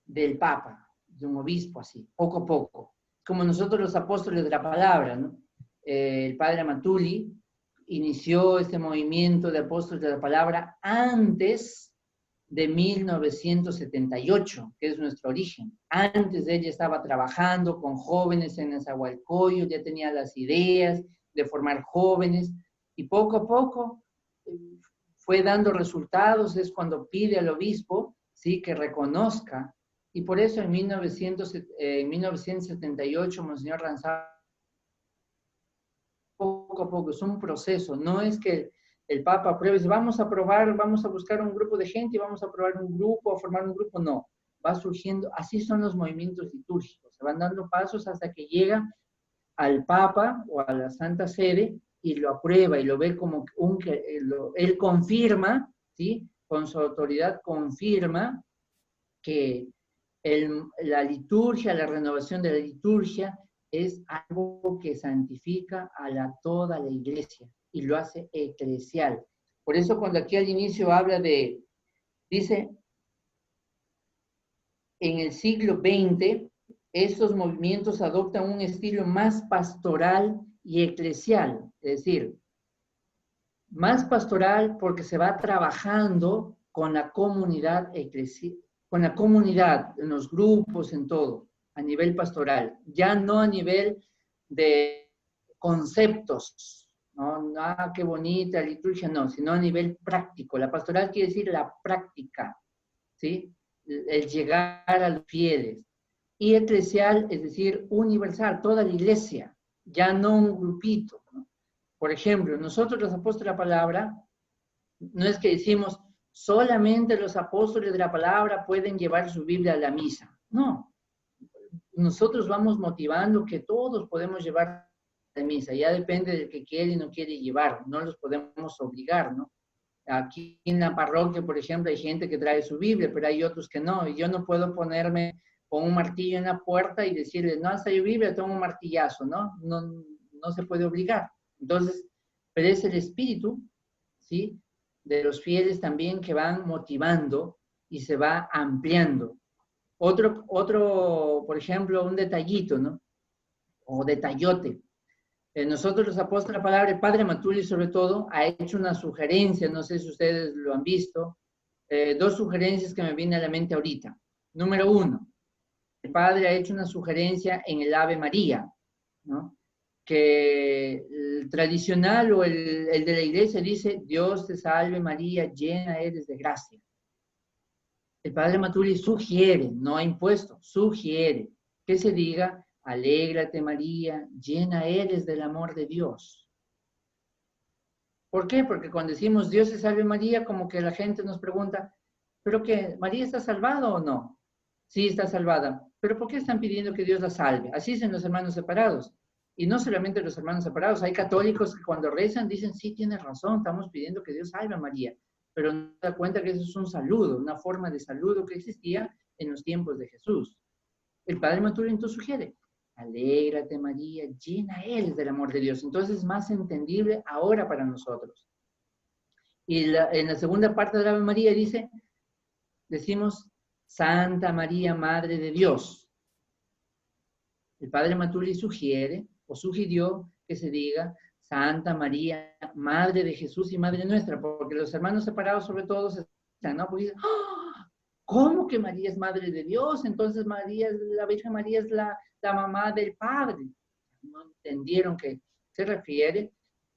del Papa, de un obispo así, poco a poco. Como nosotros los apóstoles de la palabra, ¿no? El padre Matuli inició este movimiento de apóstoles de la palabra antes de 1978, que es nuestro origen. Antes de ella estaba trabajando con jóvenes en Nezahualcóyotl, ya tenía las ideas de formar jóvenes, y poco a poco fue dando resultados. Es cuando pide al obispo, ¿sí?, que reconozca, y por eso en 1978 Monseñor Ranzau, poco a poco, es un proceso, no es que el Papa apruebe, vamos a probar, vamos a buscar un grupo de gente y vamos a probar un grupo, a formar un grupo, no, va surgiendo, así son los movimientos litúrgicos, se van dando pasos hasta que llega al Papa o a la Santa Sede y lo aprueba y lo ve como él confirma, ¿sí?, con su autoridad confirma que la liturgia, la renovación de la liturgia es algo que santifica toda la iglesia y lo hace eclesial. Por eso cuando aquí al inicio habla dice, en el siglo XX, estos movimientos adoptan un estilo más pastoral y eclesial, es decir, más pastoral porque se va trabajando con la comunidad eclesial, con la comunidad, en los grupos, en todo, a nivel pastoral, ya no a nivel de conceptos, No, qué bonita liturgia, no, sino a nivel práctico. La pastoral quiere decir la práctica, ¿sí? El llegar a los fieles. Y eclesial, es decir, universal, toda la iglesia, ya no un grupito, ¿no? Por ejemplo, nosotros los apóstoles de la palabra, no es que decimos, solamente los apóstoles de la palabra pueden llevar su Biblia a la misa. No. Nosotros vamos motivando que todos podemos llevar a la misa. Ya depende del que quiere y no quiere llevar. No los podemos obligar, ¿no? Aquí en la parroquia, por ejemplo, hay gente que trae su Biblia, pero hay otros que no. Y yo no puedo ponerme con un martillo en la puerta y decirle, no, hasta yo Biblia, toma un martillazo, ¿no? No se puede obligar. Entonces, pero es el espíritu, ¿sí?, de los fieles también que van motivando y se va ampliando. Otro, por ejemplo, un detallito, ¿no? O detallote. Nosotros los apóstoles de la palabra, el padre Matuli sobre todo, ha hecho una sugerencia, no sé si ustedes lo han visto, dos sugerencias que me vienen a la mente ahorita. Número 1, el padre ha hecho una sugerencia en el Ave María, ¿no? Que el tradicional o el de la iglesia dice, Dios te salve María, llena eres de gracia. El padre Matuli sugiere, no ha impuesto, sugiere que se diga, alégrate María, llena eres del amor de Dios. ¿Por qué? Porque cuando decimos Dios te salve María, como que la gente nos pregunta, ¿pero qué? ¿María está salvada o no? Sí, está salvada. ¿Pero por qué están pidiendo que Dios la salve? Así dicen los hermanos separados. Y no solamente los hermanos separados, hay católicos que cuando rezan dicen, sí, tienes razón, estamos pidiendo que Dios salve a María. Pero no se da cuenta que eso es un saludo, una forma de saludo que existía en los tiempos de Jesús. El padre Matuli entonces sugiere, alégrate María, llena eres del amor de Dios. Entonces es más entendible ahora para nosotros. Y en la segunda parte de la Ave María decimos, Santa María, Madre de Dios. El padre Matuli sugiere o sugirió que se diga Santa María, Madre de Jesús y Madre nuestra, porque los hermanos separados sobre todo se están, ¿no? Porque dicen, ¡oh! ¿Cómo que María es Madre de Dios? Entonces la Virgen María es la mamá del Padre. No entendieron que se refiere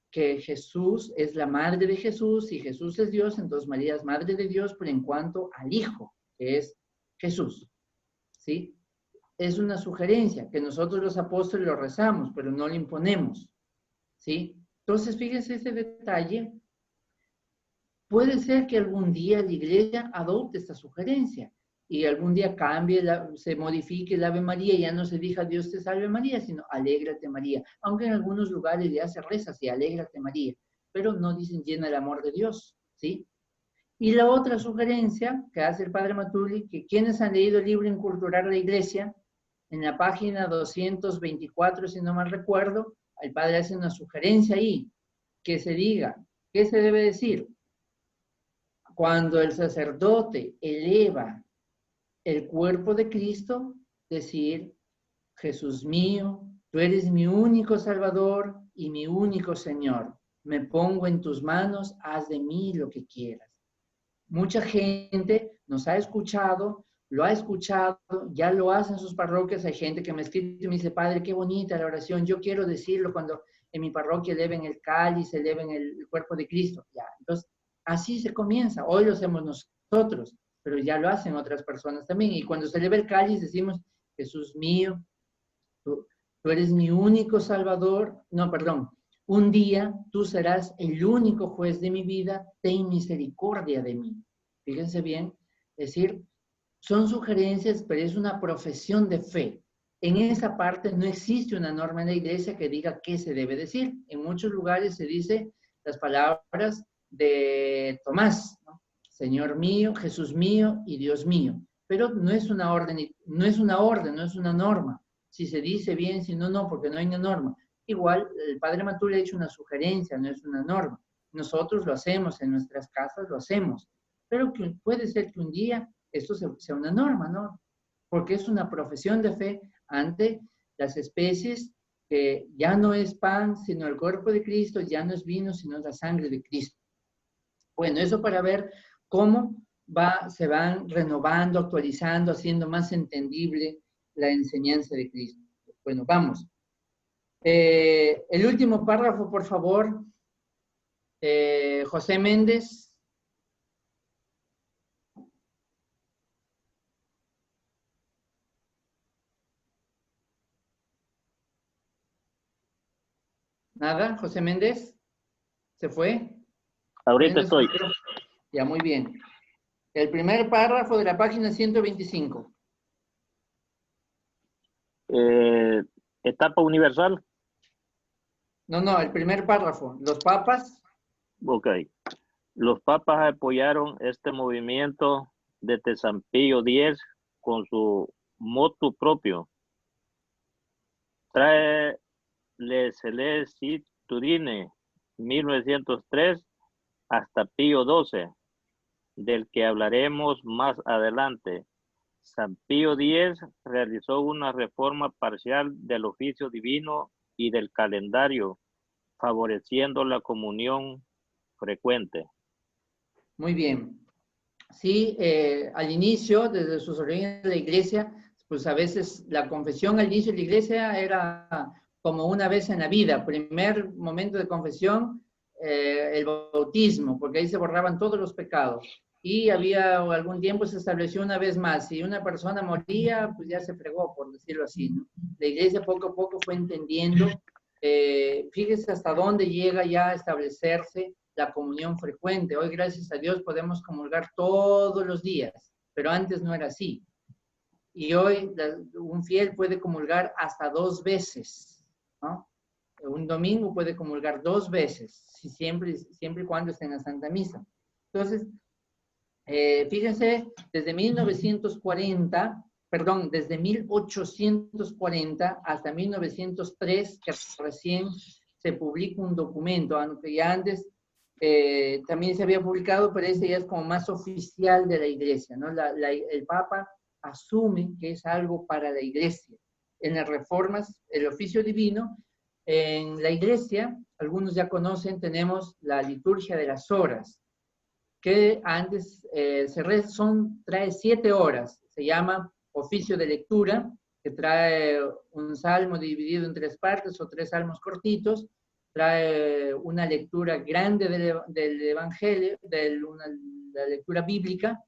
que Jesús es la Madre de Jesús y Jesús es Dios, entonces María es Madre de Dios por en cuanto al Hijo, que es Jesús, ¿sí? Es una sugerencia que nosotros los apóstoles lo rezamos, pero no lo imponemos, ¿sí? Entonces, fíjense ese detalle. Puede ser que algún día la iglesia adopte esta sugerencia y algún día cambie, se modifique el Ave María y ya no se diga Dios te salve María, sino alégrate María. Aunque en algunos lugares ya se reza así, alégrate María, pero no dicen llena el amor de Dios, ¿sí? Y la otra sugerencia que hace el padre Matuli, que quienes han leído el libro Inculturar la Iglesia, en la página 224, si no mal recuerdo, el padre hace una sugerencia ahí, que se diga, ¿qué se debe decir? Cuando el sacerdote eleva el cuerpo de Cristo, decir, Jesús mío, tú eres mi único Salvador y mi único Señor. Me pongo en tus manos, haz de mí lo que quieras. Mucha gente nos ha escuchado, lo ha escuchado, ya lo hace en sus parroquias. Hay gente que me escribe y me dice, padre, qué bonita la oración, yo quiero decirlo cuando en mi parroquia eleven el cáliz, eleven el cuerpo de Cristo. Ya, entonces, así se comienza. Hoy lo hacemos nosotros, pero ya lo hacen otras personas también. Y cuando se eleva el cáliz decimos, Jesús mío, tú eres mi único Salvador. No, perdón. Un día tú serás el único juez de mi vida, ten misericordia de mí. Fíjense bien, es decir, son sugerencias, pero es una profesión de fe. En esa parte no existe una norma en la iglesia que diga qué se debe decir. En muchos lugares se dice las palabras de Tomás, ¿no? Señor mío, Jesús mío y Dios mío. Pero no es una orden, no es una norma. Si se dice bien, si no, no, porque no hay una norma. Igual, el padre Matuli ha hecho una sugerencia, no es una norma. Nosotros lo hacemos, en nuestras casas lo hacemos. Pero que puede ser que un día esto sea una norma, ¿no? Porque es una profesión de fe ante las especies que ya no es pan, sino el cuerpo de Cristo, ya no es vino, sino la sangre de Cristo. Bueno, eso para ver cómo se van renovando, actualizando, haciendo más entendible la enseñanza de Cristo. Bueno, vamos. El último párrafo, por favor. José Méndez. Nada, José Méndez. ¿Se fue? Ahorita estoy. Ya, muy bien. El primer párrafo de la página 125. Etapa universal. No, el primer párrafo. Los papas. Ok. Los papas apoyaron este movimiento desde San Pío X con su motu propio. Trae le Solicitudine 1903 hasta Pío XII, del que hablaremos más adelante. San Pío X realizó una reforma parcial del oficio divino y del calendario, favoreciendo la comunión frecuente. Muy bien. Sí, al inicio, desde sus orígenes de la iglesia, pues a veces la confesión al inicio de la iglesia era como una vez en la vida. Primer momento de confesión, el bautismo, porque ahí se borraban todos los pecados. Y había algún tiempo se estableció una vez más. Si una persona moría, pues ya se fregó, por decirlo así, ¿no? La iglesia poco a poco fue entendiendo, fíjese hasta dónde llega ya a establecerse la comunión frecuente. Hoy, gracias a Dios, podemos comulgar todos los días, pero antes no era así. Y hoy un fiel puede comulgar hasta 2 veces, ¿no? Un domingo puede comulgar 2 veces, siempre y cuando esté en la Santa Misa. Entonces, fíjense, desde 1840 hasta 1903, que recién se publica un documento, aunque ya antes también se había publicado, pero ese ya es como más oficial de la iglesia, ¿no? El Papa asume que es algo para la iglesia. En las reformas, el oficio divino, en la iglesia, algunos ya conocen, tenemos la liturgia de las horas, que antes trae 7 horas, se llama oficio de lectura, que trae un salmo dividido en 3 partes o 3 salmos cortitos, trae una lectura grande del Evangelio, la lectura bíblica,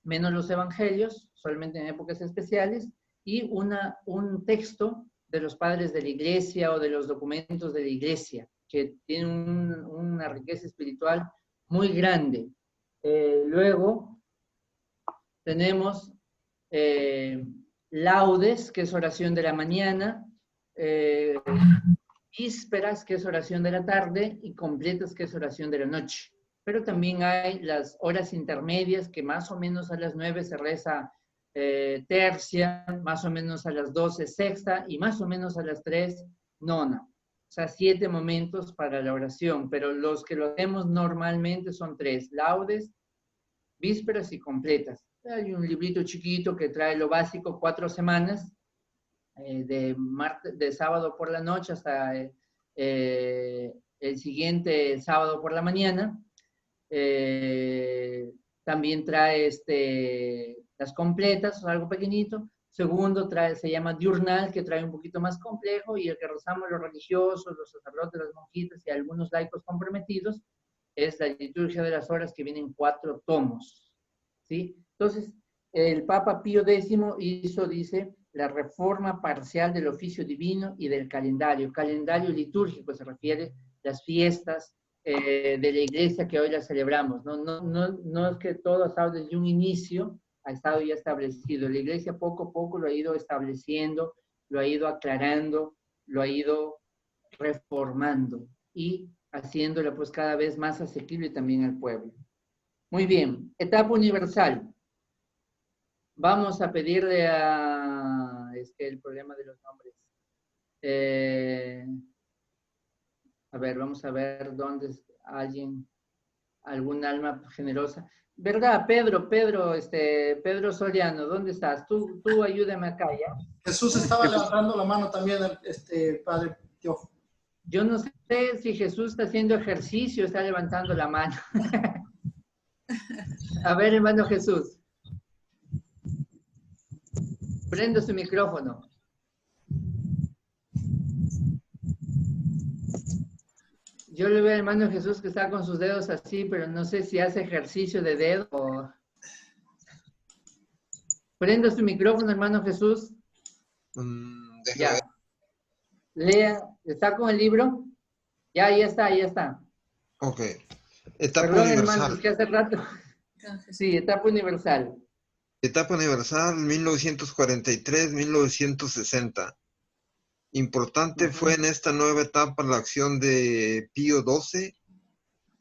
menos los evangelios, solamente en épocas especiales, y un texto de los padres de la iglesia o de los documentos de la iglesia, que tienen una riqueza espiritual muy grande. Luego tenemos laudes, que es oración de la mañana, vísperas, que es oración de la tarde, y completas, que es oración de la noche. Pero también hay las horas intermedias, que más o menos a las 9 se reza tercia, más o menos a las 12 sexta, y más o menos a las 3 nona. O sea, 7 momentos para la oración, pero los que lo hacemos normalmente son 3, laudes, vísperas y completas. Hay un librito chiquito que trae lo básico, 4 semanas, de sábado por la noche hasta el siguiente sábado por la mañana. También trae las completas, algo pequeñito. Segundo se llama diurnal, que trae un poquito más complejo, y el que rezamos los religiosos, los sacerdotes, las monjitas y algunos laicos comprometidos es la liturgia de las horas, que vienen 4 tomos, ¿sí? Entonces, el Papa Pío X dice, la reforma parcial del oficio divino y del calendario. Calendario litúrgico se refiere a las fiestas de la iglesia que hoy las celebramos. No es que todo ha estado desde un inicio, ha estado ya establecido. La iglesia poco a poco lo ha ido estableciendo, lo ha ido aclarando, lo ha ido reformando y haciéndolo pues cada vez más asequible también al pueblo. Muy bien, etapa universal. Vamos a pedirle a... Es que el problema de los nombres. A ver, vamos a ver dónde algún alma generosa. ¿Verdad, Pedro Soriano, ¿dónde estás? Tú ayúdame acá, ¿ya? Jesús estaba levantando la mano también, padre Teófilo. Yo no sé si Jesús está haciendo ejercicio o está levantando la mano. A ver, hermano Jesús. Prenda su micrófono. Yo le veo al hermano Jesús que está con sus dedos así, pero no sé si hace ejercicio de dedo o... Prenda su micrófono, hermano Jesús. Ya. Lea, ¿está con el libro? Ya está, ya está. Ok. Etapa Perdón, universal. hermano, es que hace rato. Sí, etapa universal. Etapa universal, 1943-1960. Importante fue en esta nueva etapa la acción de Pío XII,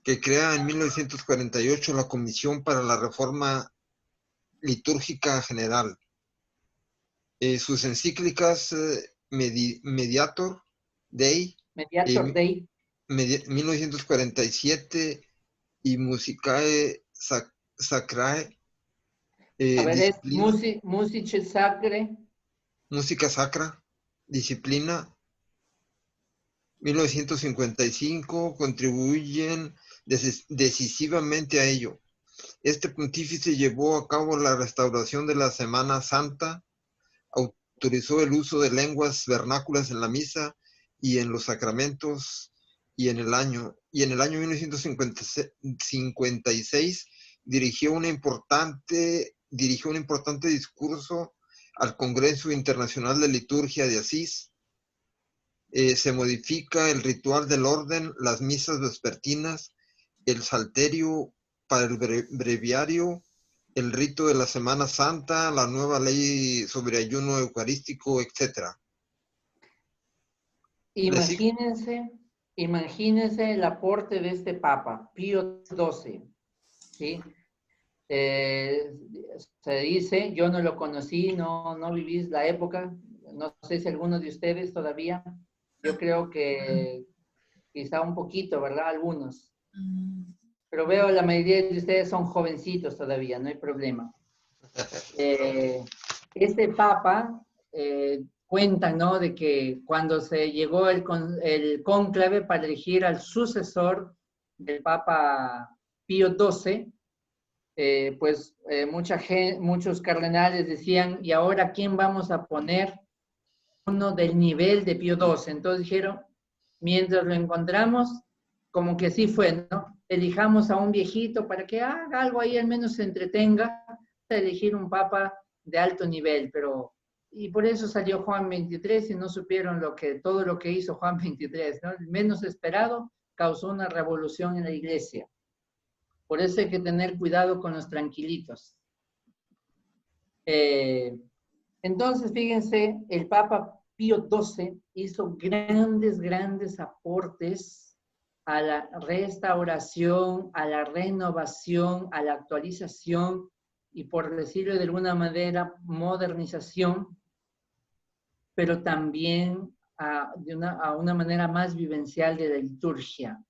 que crea en 1948 la Comisión para la Reforma Litúrgica General. Sus encíclicas Mediator Dei, 1947, y Musicae Sacrae, a ver, es Musicae Sacrae. Música Sacra, Disciplina, 1955, contribuyen decisivamente a ello. Este pontífice llevó a cabo la restauración de la Semana Santa, autorizó el uso de lenguas vernáculas en la misa y en los sacramentos, y en el año 1956 dirigió un importante discurso al Congreso Internacional de Liturgia de Asís. Se modifica el ritual del orden, las misas vespertinas, el salterio para el breviario, el rito de la Semana Santa, la nueva ley sobre ayuno eucarístico, etc. Imagínense el aporte de este Papa, Pío XII, ¿sí? Se dice, yo no lo conocí, no viví la época, no sé si alguno de ustedes todavía, yo creo que quizá un poquito, ¿verdad? Algunos. Pero veo la mayoría de ustedes son jovencitos todavía, no hay problema. Este Papa cuenta, ¿no? De que cuando se llegó el cónclave para elegir al sucesor del Papa Pío XII, muchos cardenales decían, ¿y ahora quién vamos a poner? Uno del nivel de Pío XII. Entonces dijeron, mientras lo encontramos, como que así fue, ¿no? Elijamos a un viejito para que haga algo ahí, al menos se entretenga, a elegir un papa de alto nivel, y por eso salió Juan 23 y no supieron todo lo que hizo Juan 23, ¿no? El menos esperado causó una revolución en la iglesia. Por eso hay que tener cuidado con los tranquilitos. Entonces, fíjense, el Papa Pío XII hizo grandes aportes a la restauración, a la renovación, a la actualización y, por decirlo de alguna manera, modernización, pero también a una manera más vivencial de la liturgia.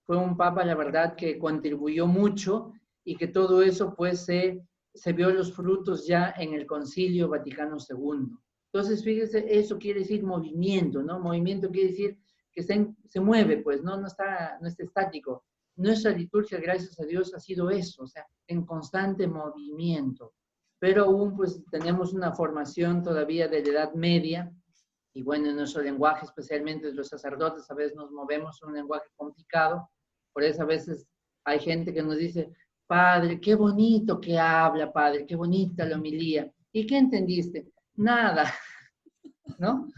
Fue un Papa, la verdad, que contribuyó mucho y que todo eso, pues, se vio los frutos ya en el Concilio Vaticano II. Entonces, fíjense, eso quiere decir movimiento, ¿no? Movimiento quiere decir que se mueve, pues, no está estático. Nuestra liturgia, gracias a Dios, ha sido eso, o sea, en constante movimiento. Pero aún, pues, tenemos una formación todavía de la Edad Media, y bueno, en nuestro lenguaje, especialmente los sacerdotes, a veces nos movemos en un lenguaje complicado, por eso a veces hay gente que nos dice, padre, qué bonito que habla, padre, qué bonita la homilía. ¿Y qué entendiste? Nada, ¿no?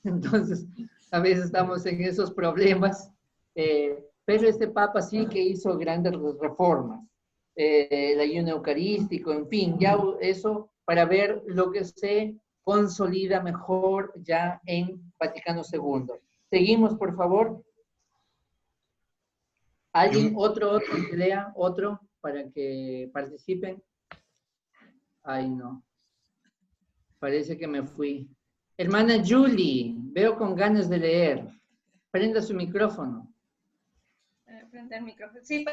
Entonces, a veces estamos en esos problemas, pero este Papa sí que hizo grandes reformas, el ayuno eucarístico, en fin, ya eso para ver lo que se consolida mejor ya en Vaticano II. Seguimos, por favor. ¿Alguien, otro que lea, otro, para que participen? Ay, no. Parece que me fui. Hermana Julie, veo con ganas de leer. Prenda su micrófono. Prender el micrófono. Sí,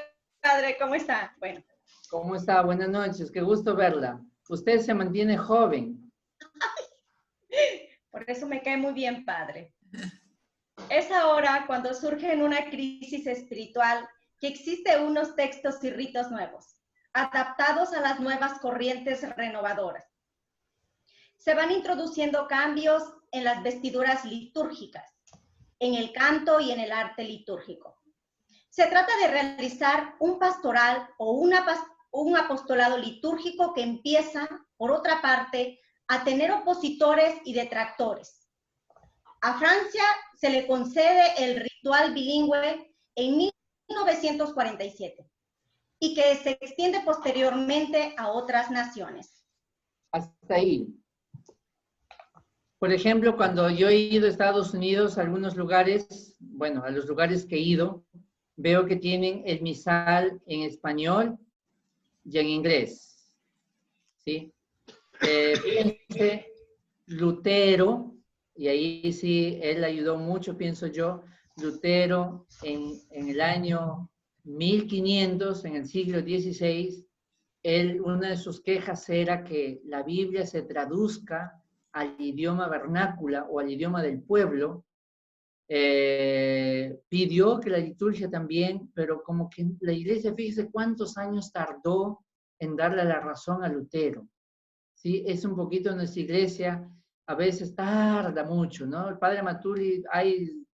padre, ¿cómo está? Bueno. ¿Cómo está? Buenas noches, qué gusto verla. Usted se mantiene joven. Por eso me cae muy bien, padre. Es ahora cuando surge en una crisis espiritual que existen unos textos y ritos nuevos, adaptados a las nuevas corrientes renovadoras. Se van introduciendo cambios en las vestiduras litúrgicas. en el canto y en el arte litúrgico. Se trata de realizar un pastoral o un apostolado litúrgico que empieza, por otra parte, a tener opositores y detractores. A Francia se le concede el ritual bilingüe en 1947 y que se extiende posteriormente a otras naciones. Hasta ahí. Por ejemplo, cuando yo he ido a Estados Unidos, a algunos lugares, bueno, a los lugares que he ido, veo que tienen el misal en español y en inglés. ¿Sí? Fíjense, Lutero, y ahí sí, él ayudó mucho, pienso yo, Lutero en el año 1500, en el siglo XVI, una de sus quejas era que la Biblia se traduzca al idioma vernácula o al idioma del pueblo. Pidió que la liturgia también, pero como que la iglesia, fíjese cuántos años tardó en darle la razón a Lutero. ¿Sí? Es un poquito nuestra iglesia, a veces tarda mucho, ¿no? El padre Matuli, hay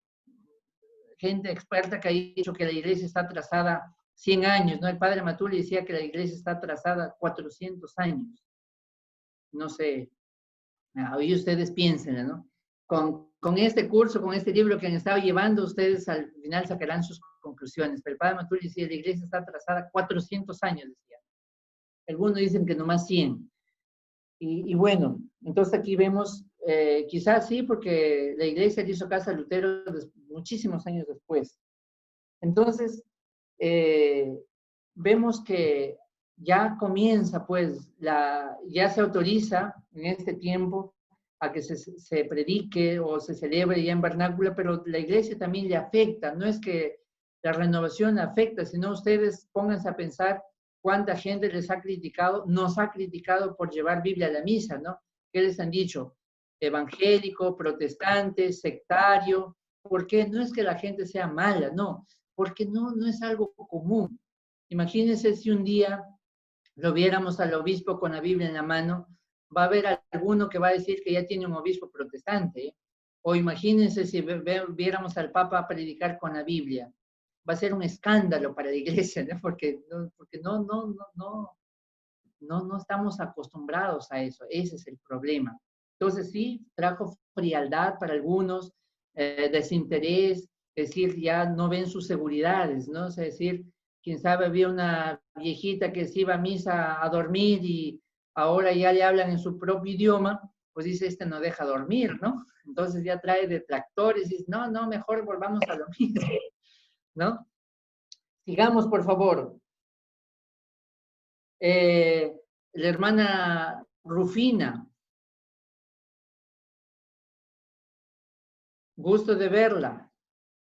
gente experta que ha dicho que la iglesia está atrasada 100 años, ¿no? El padre Matuli decía que la iglesia está atrasada 400 años. No sé, ahí ustedes piensen, ¿no? Con este curso, con este libro que han estado llevando, ustedes al final sacarán sus conclusiones. Pero el padre Matuli decía que la iglesia está atrasada 400 años, decía. Algunos dicen que nomás 100. Y bueno, entonces aquí vemos, quizás sí, porque la iglesia le hizo caso a Lutero muchísimos años después. Entonces, vemos que ya comienza, pues, ya se autoriza en este tiempo a que se predique o se celebre ya en vernácula, pero la iglesia también le afecta. No es que la renovación afecta, sino ustedes pónganse a pensar cuánta gente les ha criticado, nos ha criticado por llevar Biblia a la misa, ¿no? ¿Qué les han dicho? Evangélico, protestante, sectario. ¿Por qué? No es que la gente sea mala, no, porque no es algo común. Imagínense si un día lo viéramos al obispo con la Biblia en la mano, va a haber alguno que va a decir que ya tiene un obispo protestante, ¿eh? O imagínense si viéramos al Papa predicar con la Biblia. Va a ser un escándalo para la iglesia, ¿no? Porque no estamos acostumbrados a eso. Ese es el problema. Entonces sí, trajo frialdad para algunos, desinterés, es decir, ya no ven sus seguridades, ¿no? Es decir, quién sabe, había una viejita que se iba a misa a dormir y ahora ya le hablan en su propio idioma, pues dice, este no deja dormir, ¿no? Entonces ya trae detractores y dice, no, mejor volvamos a lo mismo, ¿no? Sigamos, por favor. La hermana Rufina. Gusto de verla.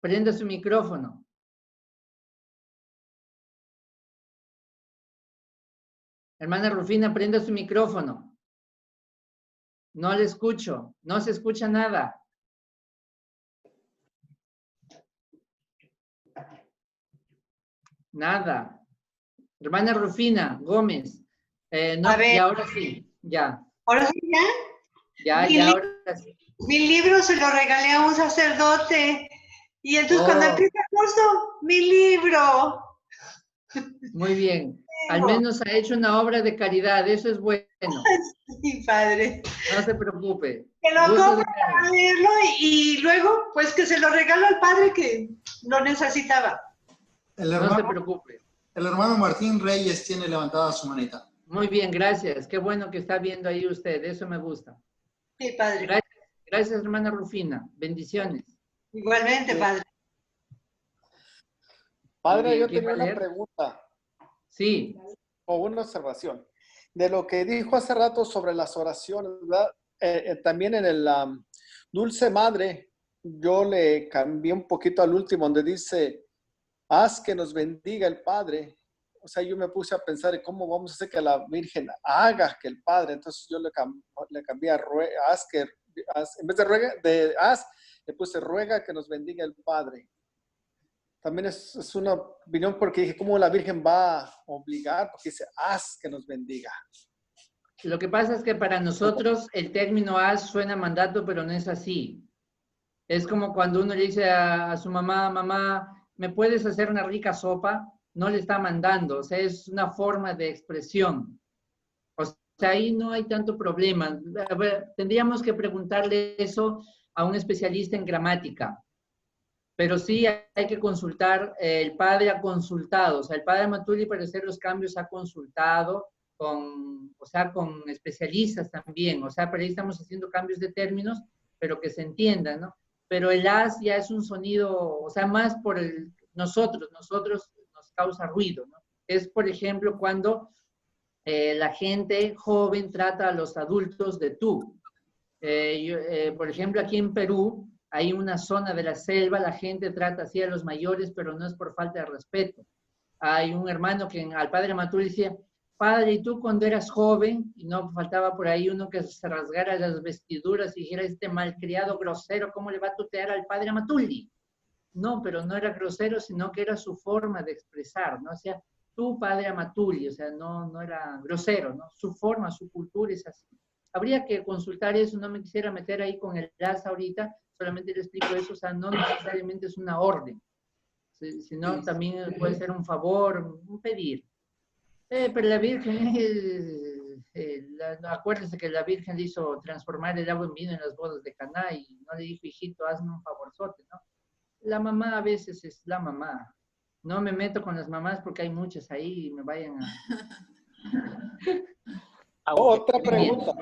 Prenda su micrófono. Hermana Rufina, prenda su micrófono. No le escucho. No se escucha nada. Nada. Hermana Rufina Gómez. No, a ver. Y ahora sí, ya. ¿Ahora sí ya? Ya, ahora sí. Mi libro se lo regalé a un sacerdote. Y entonces cuando empieza el curso, mi libro. Muy bien. Al menos ha hecho una obra de caridad. Eso es bueno. Sí, padre. No se preocupe. Que lo compre para leerlo y luego, pues que se lo regalo al padre que lo necesitaba. No se preocupe. El hermano Martín Reyes tiene levantada su manita. Muy bien, gracias. Qué bueno que está viendo ahí usted. Eso me gusta. Sí, padre. Gracias, hermana Rufina. Bendiciones. Igualmente, padre. Padre, bien, yo tenía una pregunta. Sí. O una observación. De lo que dijo hace rato sobre las oraciones, ¿verdad? También en el Dulce Madre, yo le cambié un poquito al último, donde dice, haz que nos bendiga el Padre. O sea, yo me puse a pensar en cómo vamos a hacer que la Virgen haga que el Padre. Entonces yo le cambié a haz que, en vez de ruega, de haz, le puse ruega que nos bendiga el Padre. También es una opinión porque dije, ¿cómo la Virgen va a obligar? Porque dice, haz que nos bendiga. Lo que pasa es que para nosotros el término haz suena mandato, pero no es así. Es como cuando uno le dice a su mamá, mamá, ¿me puedes hacer una rica sopa? No le está mandando, o sea, es una forma de expresión. O sea, ahí no hay tanto problema. A ver, tendríamos que preguntarle eso a un especialista en gramática. Pero sí hay que consultar, el padre ha consultado, o sea, el padre Matuli para hacer los cambios ha consultado con especialistas también, o sea, por ahí estamos haciendo cambios de términos, pero que se entiendan, ¿no? Pero el as ya es un sonido, o sea, más por nosotros nos causa ruido, ¿no? Es, por ejemplo, cuando la gente joven trata a los adultos de tú. Por ejemplo, aquí en Perú, hay una zona de la selva, la gente trata así a los mayores, pero no es por falta de respeto. Hay un hermano que al padre Matuli decía, padre, ¿y tú cuando eras joven? Y no faltaba por ahí uno que se rasgara las vestiduras y dijera, este malcriado grosero, ¿cómo le va a tutear al padre Matuli? No, pero no era grosero, sino que era su forma de expresar, ¿no? O sea, tú, padre Matuli, o sea, no era grosero, ¿no? Su forma, su cultura es así. Habría que consultar eso, no me quisiera meter ahí con el as ahorita, solamente le explico eso, o sea, no necesariamente es una orden, sino también puede ser un favor, un pedir. Pero la Virgen, acuérdense que la Virgen le hizo transformar el agua en vino en las bodas de Caná y no le dijo, hijito, hazme un favorzote, ¿no? La mamá a veces es la mamá. No me meto con las mamás porque hay muchas ahí y me vayan a... Otra pregunta.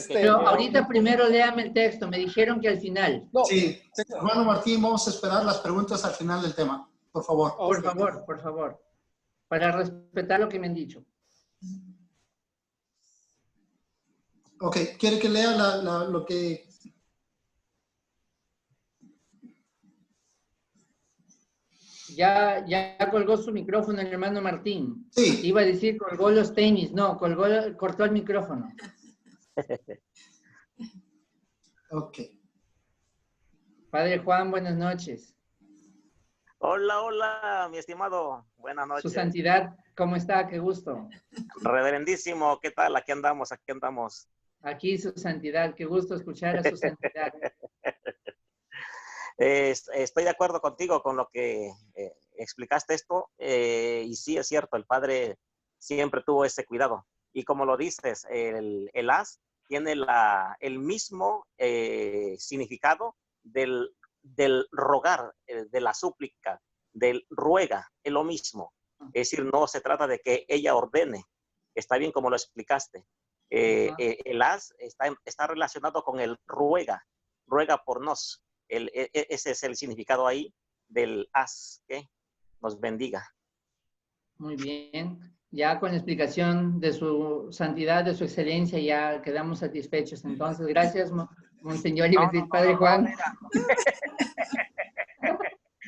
Pero ahorita primero léame el texto, me dijeron que al final. No. Sí, hermano Martín, vamos a esperar las preguntas al final del tema, por favor. Por favor, para respetar lo que me han dicho. Ok, ¿quiere que lea lo que... Ya colgó su micrófono el hermano Martín. Sí. Iba a decir colgó los tenis, no, cortó el micrófono. Ok. Padre Juan, buenas noches. Hola, mi estimado. Buenas noches. Su santidad, ¿cómo está? Qué gusto. Reverendísimo, ¿qué tal? Aquí andamos. Aquí su santidad, qué gusto escuchar a su santidad. Estoy de acuerdo contigo con lo que explicaste esto, y sí es cierto, el padre siempre tuvo ese cuidado. Y como lo dices, el as tiene el mismo significado del rogar, de la súplica, del ruega, es lo mismo. Es decir, no se trata de que ella ordene, está bien como lo explicaste. El as está relacionado con el ruega por nos. Ese es el significado ahí del as, que nos bendiga. Muy bien. Ya con la explicación de su santidad, de su excelencia, ya quedamos satisfechos. Entonces, gracias, Monseñor y Padre Juan.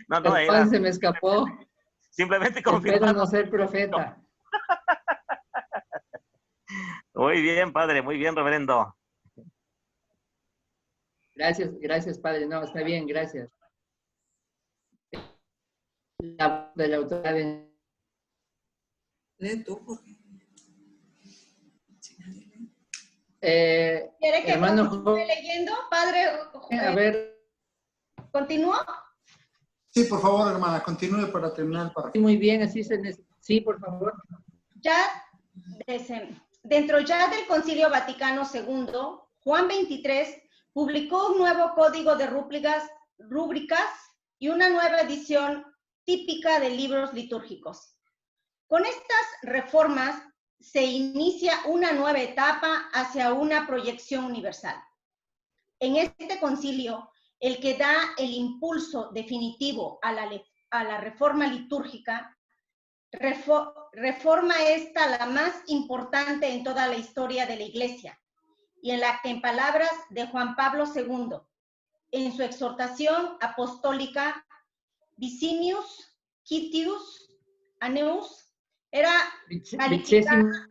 El Juan se me escapó. Simplemente confirmando. Espero no ser profeta. Muy bien, Padre, muy bien, reverendo. Gracias, Padre. No, está bien, gracias. De la autoridad de... Lee tú, Jorge. ¿Quiere que hermano, continúe leyendo, Padre? A ver. ¿Continúo? Sí, por favor, hermana, continúe para terminar el párrafo. Muy bien, así se necesita. Sí, por favor. Dentro ya del Concilio Vaticano II, Juan XXIII publicó un nuevo código de rúbricas y una nueva edición típica de libros litúrgicos. Con estas reformas se inicia una nueva etapa hacia una proyección universal. En este concilio, el que da el impulso definitivo a la reforma litúrgica, reforma esta la más importante en toda la historia de la Iglesia, y en palabras de Juan Pablo II, en su exhortación apostólica Vicinius Quintus Anneus, era Vicesimus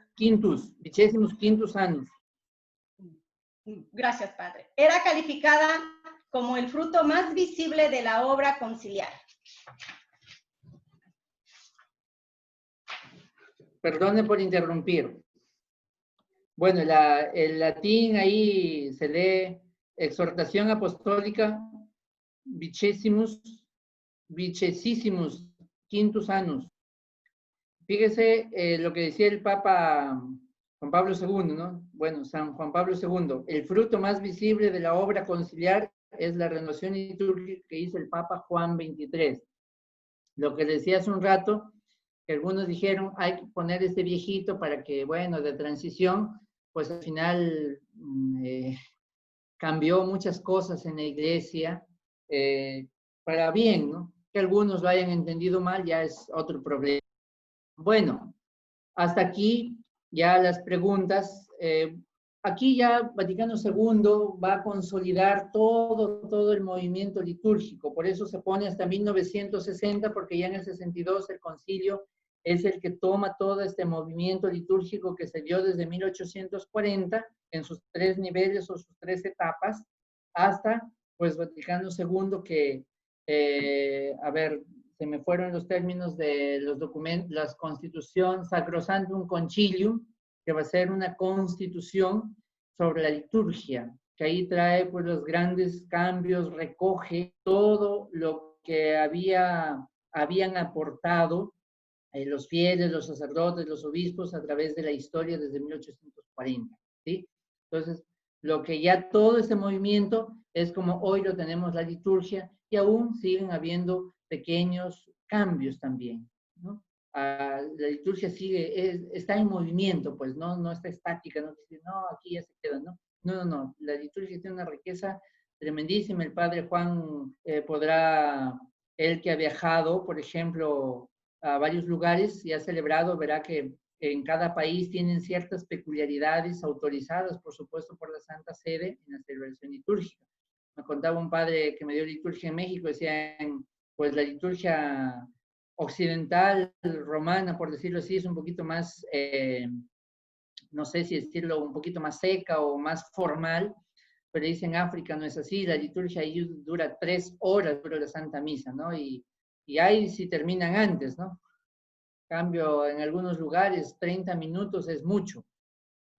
Quintus Annus. Gracias, Padre. Era calificada como el fruto más visible de la obra conciliar. Perdone por interrumpir. Bueno, el latín ahí se lee exhortación apostólica vicesimus quintus annus. Fíjese lo que decía el Papa Juan Pablo II, ¿no? Bueno, San Juan Pablo II. El fruto más visible de la obra conciliar es la renovación litúrgica que hizo el Papa Juan XXIII. Lo que decía hace un rato, que algunos dijeron, hay que poner este viejito para que, bueno, de transición, pues al final cambió muchas cosas en la iglesia, para bien, ¿no? Que algunos lo hayan entendido mal ya es otro problema. Bueno, hasta aquí ya las preguntas. Aquí ya Vaticano II va a consolidar todo el movimiento litúrgico, por eso se pone hasta 1960, porque ya en el 62 el concilio es el que toma todo este movimiento litúrgico que se dio desde 1840 en sus 3 niveles o sus 3 etapas, hasta pues Vaticano II que, a ver, se me fueron los términos de los documentos, la Constitución Sacrosanctum Concilium, que va a ser una constitución sobre la liturgia, que ahí trae pues los grandes cambios, recoge todo lo que habían aportado los fieles, los sacerdotes, los obispos a través de la historia desde 1840, ¿sí? Entonces, lo que ya todo ese movimiento es como hoy lo tenemos la liturgia y aún siguen habiendo pequeños cambios también, ¿no? La liturgia está en movimiento, pues no está estática, no dice, no, aquí ya se queda, ¿no? No, la liturgia tiene una riqueza tremendísima. El padre Juan podrá, él que ha viajado, por ejemplo, a varios lugares y ha celebrado, verá que en cada país tienen ciertas peculiaridades autorizadas, por supuesto, por la Santa Sede en la celebración litúrgica. Me contaba un padre que me dio liturgia en México, decían, pues la liturgia occidental, romana, por decirlo así, es un poquito más, no sé si decirlo, un poquito más seca o más formal, pero dicen África no es así, la liturgia ahí dura 3 horas, dura la Santa Misa, ¿no? Y ahí sí terminan antes, ¿no? En cambio, en algunos lugares 30 minutos es mucho,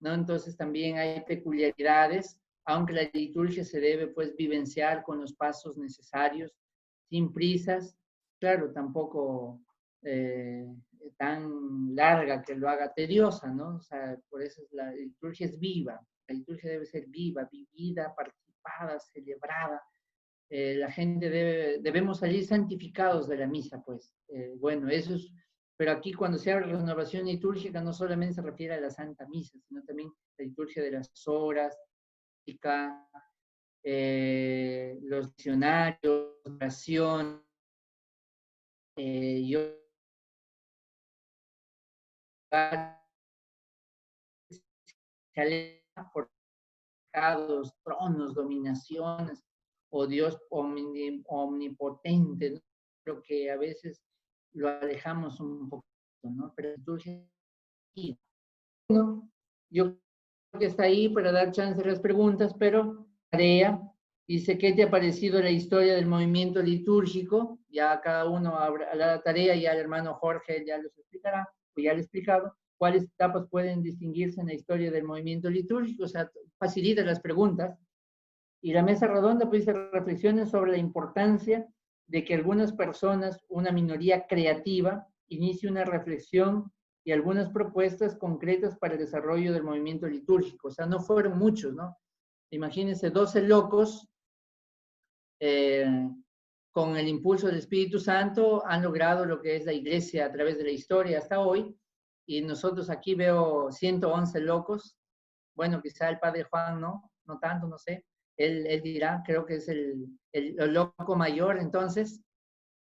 ¿no? Entonces también hay peculiaridades, aunque la liturgia se debe pues vivenciar con los pasos necesarios, sin prisas, claro, tampoco tan larga que lo haga tediosa, ¿no? O sea, por eso la liturgia es viva, la liturgia debe ser viva, vivida, participada, celebrada. La gente debemos salir santificados de la misa, pues. Bueno, eso es, pero aquí cuando se habla de renovación litúrgica no solamente se refiere a la Santa Misa, sino también la liturgia de las horas, los diccionarios, oración, por pecados, tronos, dominaciones, o Dios omnipotente, ¿no? Creo que a veces lo alejamos un poquito, ¿no? Pero la liturgia, bueno, yo creo que está ahí para dar chance a las preguntas, pero tarea, dice, ¿qué te ha parecido la historia del movimiento litúrgico? Ya cada uno hará la tarea, ya el hermano Jorge ya los explicará, o ya le he explicado, cuáles etapas pueden distinguirse en la historia del movimiento litúrgico, o sea, facilita las preguntas. Y la mesa redonda pues dice reflexiones sobre la importancia de que algunas personas, una minoría creativa, inicie una reflexión y algunas propuestas concretas para el desarrollo del movimiento litúrgico. O sea, no fueron muchos, ¿no? Imagínense 12 locos con el impulso del Espíritu Santo han logrado lo que es la iglesia a través de la historia hasta hoy, y nosotros aquí veo 111 locos. Bueno, quizá el padre Juan no tanto, no sé. Él dirá, creo que es el loco mayor, entonces,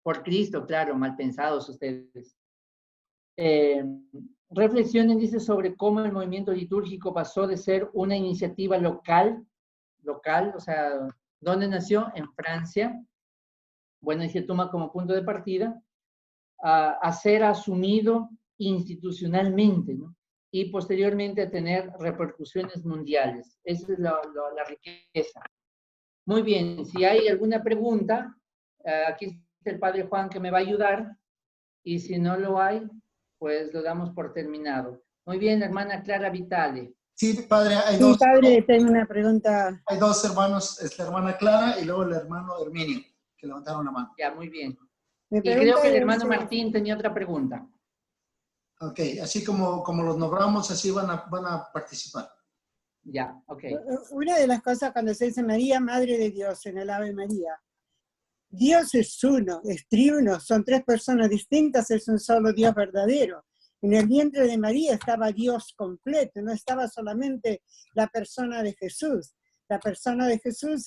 por Cristo, claro, mal pensados ustedes. Reflexionen, dice, sobre cómo el movimiento litúrgico pasó de ser una iniciativa local, o sea, ¿dónde nació? En Francia. Bueno, y se toma como punto de partida a ser asumido institucionalmente, ¿no? Y posteriormente a tener repercusiones mundiales. Esa es la riqueza. Muy bien, si hay alguna pregunta, aquí está el padre Juan que me va a ayudar, y si no lo hay, pues lo damos por terminado. Muy bien, hermana Clara Vitale. Sí, padre, hay dos. Sí, padre, tengo una pregunta. Hay 2 hermanos, la hermana Clara y luego el hermano Herminio. levantaron la mano. Ya, muy bien. Mi Y creo pregunta que el es, hermano Martín tenía otra pregunta. Ok, así como los nombramos, así van a participar. Ya, ok. una de las cosas cuando se dice María, Madre de Dios, en el Ave María, Dios es uno, es triuno, son tres personas distintas, es un solo Dios verdadero. En el vientre de María estaba Dios completo, no estaba solamente la persona de Jesús. La persona de Jesús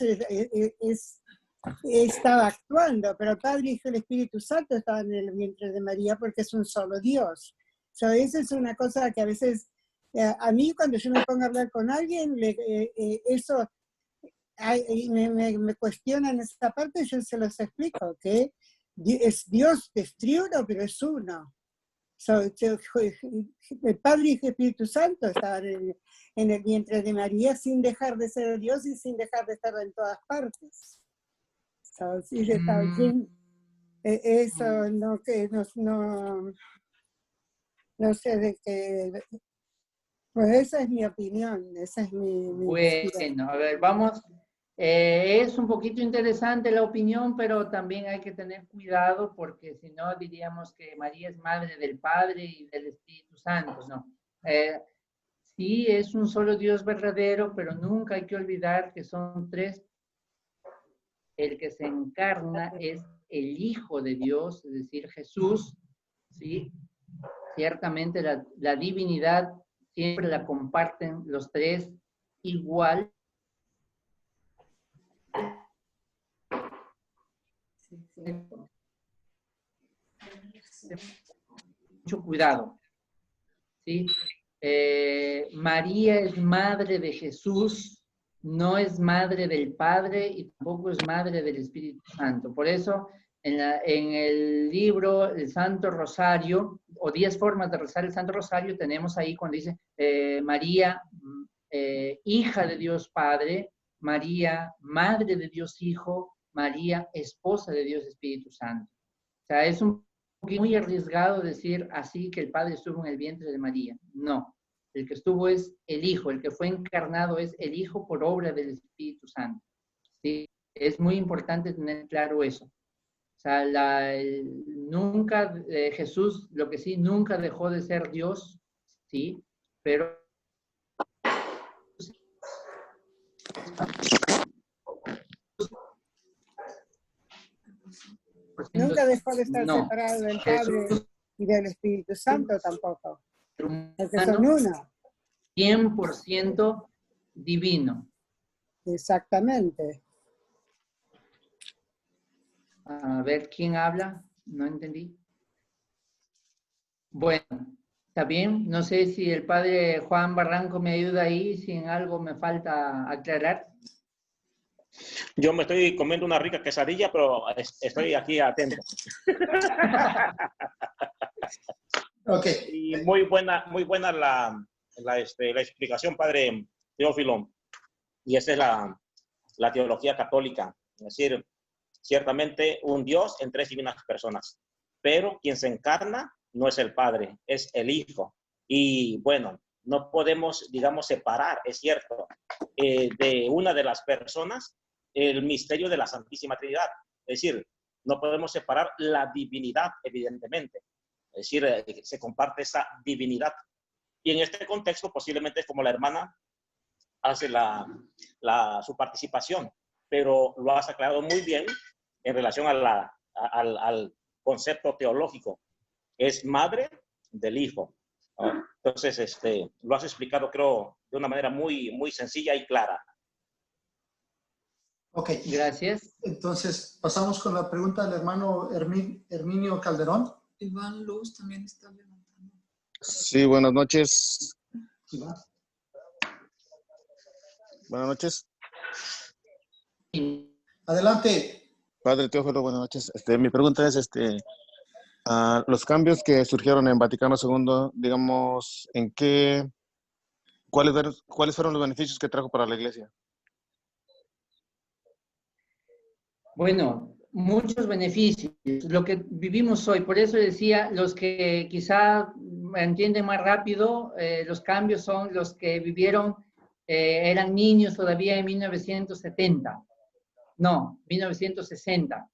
estaba actuando, pero el Padre, Hijo y el Espíritu Santo estaban en el vientre de María porque es un solo Dios. Esa es una cosa que a veces, a mí cuando yo me pongo a hablar con alguien, eso me cuestionan esa parte, yo se los explico, que es Dios, es triuno, pero es uno. El Padre y el Espíritu Santo estaban en el vientre de María sin dejar de ser Dios y sin dejar de estar en todas partes. Eso no sé de qué. Pues esa es mi opinión, esa es mi Bueno, a ver, vamos. Es un poquito interesante la opinión, pero también hay que tener cuidado porque si no diríamos que María es madre del Padre y del Espíritu Santo, ¿no? Sí, es un solo Dios verdadero, pero nunca hay que olvidar que son tres. El que se encarna es el Hijo de Dios, es decir, Jesús, ¿sí? Ciertamente la divinidad siempre la comparten los tres igual. Mucho cuidado, ¿sí? María es madre de Jesús, no es madre del Padre y tampoco es madre del Espíritu Santo. Por eso, en el libro El Santo Rosario, o 10 formas de rezar el Santo Rosario, tenemos ahí cuando dice María, hija de Dios Padre, María, madre de Dios Hijo, María, esposa de Dios Espíritu Santo. O sea, es muy arriesgado decir así que el Padre estuvo en el vientre de María. No, el que estuvo es el Hijo, el que fue encarnado es el Hijo por obra del Espíritu Santo. ¿Sí? Es muy importante tener claro eso. O sea, nunca, Jesús, lo que sí, nunca dejó de ser Dios, ¿sí? Pero nunca dejó de estar separado del Padre y del Espíritu Santo tampoco. Porque son uno. 100% divino. Exactamente. A ver, ¿quién habla? No entendí. Bueno, está bien. No sé si el padre Juan Barranco me ayuda ahí, si en algo me falta aclarar. Yo me estoy comiendo una rica quesadilla, pero estoy aquí atento. Okay. Y muy buena la explicación, padre Teófilo. Y esa es la teología católica. Es decir, ciertamente un Dios en tres divinas personas. Pero quien se encarna no es el Padre, es el Hijo. Y bueno, no podemos, digamos, separar, es cierto, de una de las personas el misterio de la Santísima Trinidad. Es decir, no podemos separar la divinidad, evidentemente. Es decir, se comparte esa divinidad. Y en este contexto, posiblemente es como la hermana hace su participación, pero lo has aclarado muy bien en relación al concepto teológico. Es madre del Hijo, ¿no? Entonces, lo has explicado, creo, de una manera muy, muy sencilla y clara. Ok. Gracias. Entonces, pasamos con la pregunta del hermano Herminio Calderón. Iván Luz también está levantando. Sí, buenas noches. Iván. Buenas noches. Adelante. Padre Teófilo, buenas noches. Mi pregunta es, los cambios que surgieron en Vaticano II, digamos, ¿cuáles fueron los beneficios que trajo para la Iglesia? Bueno, muchos beneficios, lo que vivimos hoy. Por eso decía, los que quizá entienden más rápido, los cambios son los que vivieron, eran niños todavía en 1970. No, 1960.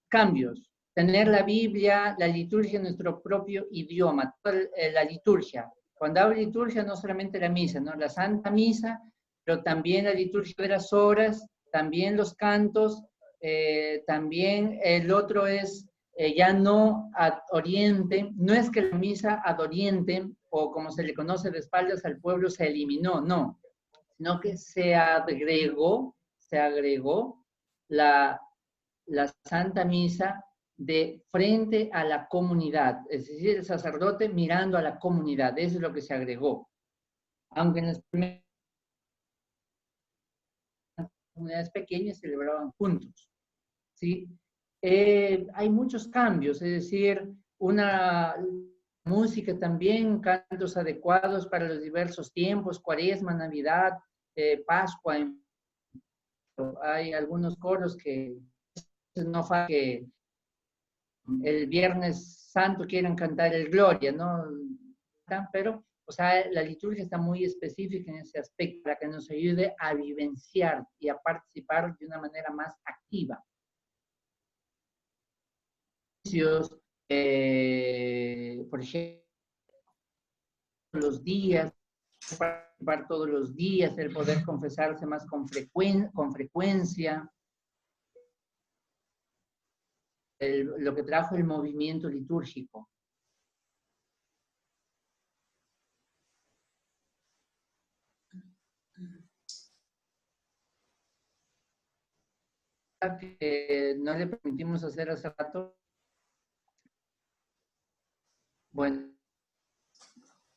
Cambios. Tener la Biblia, la liturgia en nuestro propio idioma, la liturgia. Cuando hablo de liturgia, no solamente la misa, ¿no? La Santa Misa, pero también la liturgia de las horas, también los cantos, también el otro es ya no ad oriente, no es que la misa ad oriente, o como se le conoce de espaldas al pueblo, se eliminó, no, sino que se agregó la Santa Misa de frente a la comunidad, es decir, el sacerdote mirando a la comunidad, eso es lo que se agregó. Aunque en las primeras comunidades pequeñas celebraban juntos, ¿sí? Hay muchos cambios, es decir, una música también, cantos adecuados para los diversos tiempos, Cuaresma, Navidad, Pascua. Hay algunos coros que no falta que el Viernes Santo quieren cantar el Gloria, ¿no? Pero, o sea, la liturgia está muy específica en ese aspecto para que nos ayude a vivenciar y a participar de una manera más activa. Por ejemplo, los días, participar todos los días, el poder confesarse más con frecuencia, lo que trajo el movimiento litúrgico. Que no le permitimos hacer hace rato. Bueno,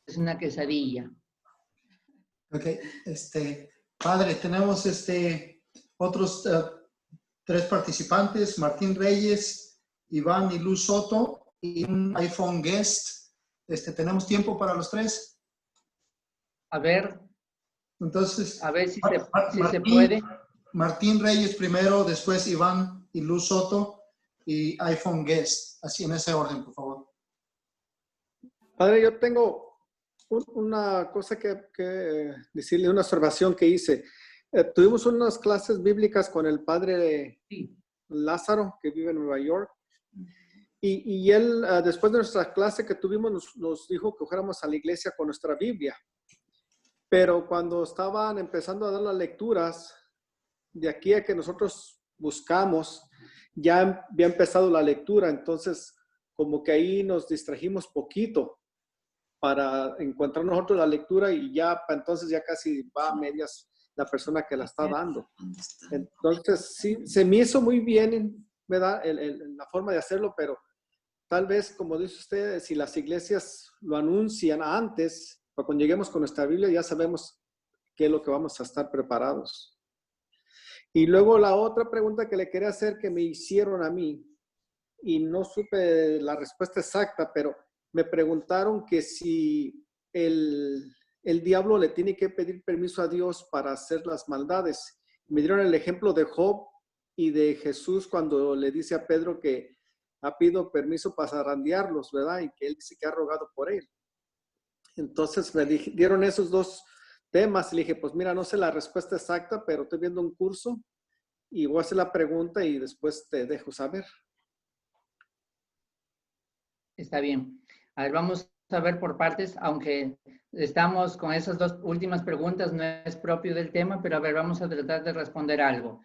es una quesadilla. Ok, padre, tenemos otros 3 participantes, Martín Reyes, Iván y Luz Soto, y un iPhone Guest. ¿Tenemos tiempo para los 3? A ver. Entonces, a ver si se puede. Martín Reyes primero, después Iván y Luz Soto, y iPhone Guest. Así en ese orden, por favor. Padre, yo tengo una cosa que decirle, una observación que hice. Tuvimos unas clases bíblicas con el padre Lázaro, que vive en Nueva York, y él, después de nuestra clase que tuvimos, nos dijo que fuéramos a la iglesia con nuestra Biblia. Pero cuando estaban empezando a dar las lecturas, de aquí a que nosotros buscamos, ya había empezado la lectura, entonces como que ahí nos distrajimos poquito para encontrar nosotros la lectura y ya entonces ya casi va a medias la persona que la está dando. Entonces sí, se me hizo muy bien, ¿verdad? La forma de hacerlo, pero tal vez, como dice usted, si las iglesias lo anuncian antes, pues cuando lleguemos con nuestra Biblia ya sabemos qué es lo que vamos a estar preparados. Y luego la otra pregunta que le quería hacer que me hicieron a mí, y no supe la respuesta exacta, pero me preguntaron que si el diablo le tiene que pedir permiso a Dios para hacer las maldades. Me dieron el ejemplo de Job y de Jesús cuando le dice a Pedro que ha pedido permiso para zarandearlos, ¿verdad? Y que él dice que ha rogado por él. Entonces me dieron esos 2 temas y le dije, pues mira, no sé la respuesta exacta, pero estoy viendo un curso y voy a hacer la pregunta y después te dejo saber. Está bien. A ver, vamos a ver por partes, aunque estamos con esas 2 últimas preguntas, no es propio del tema, pero a ver, vamos a tratar de responder algo.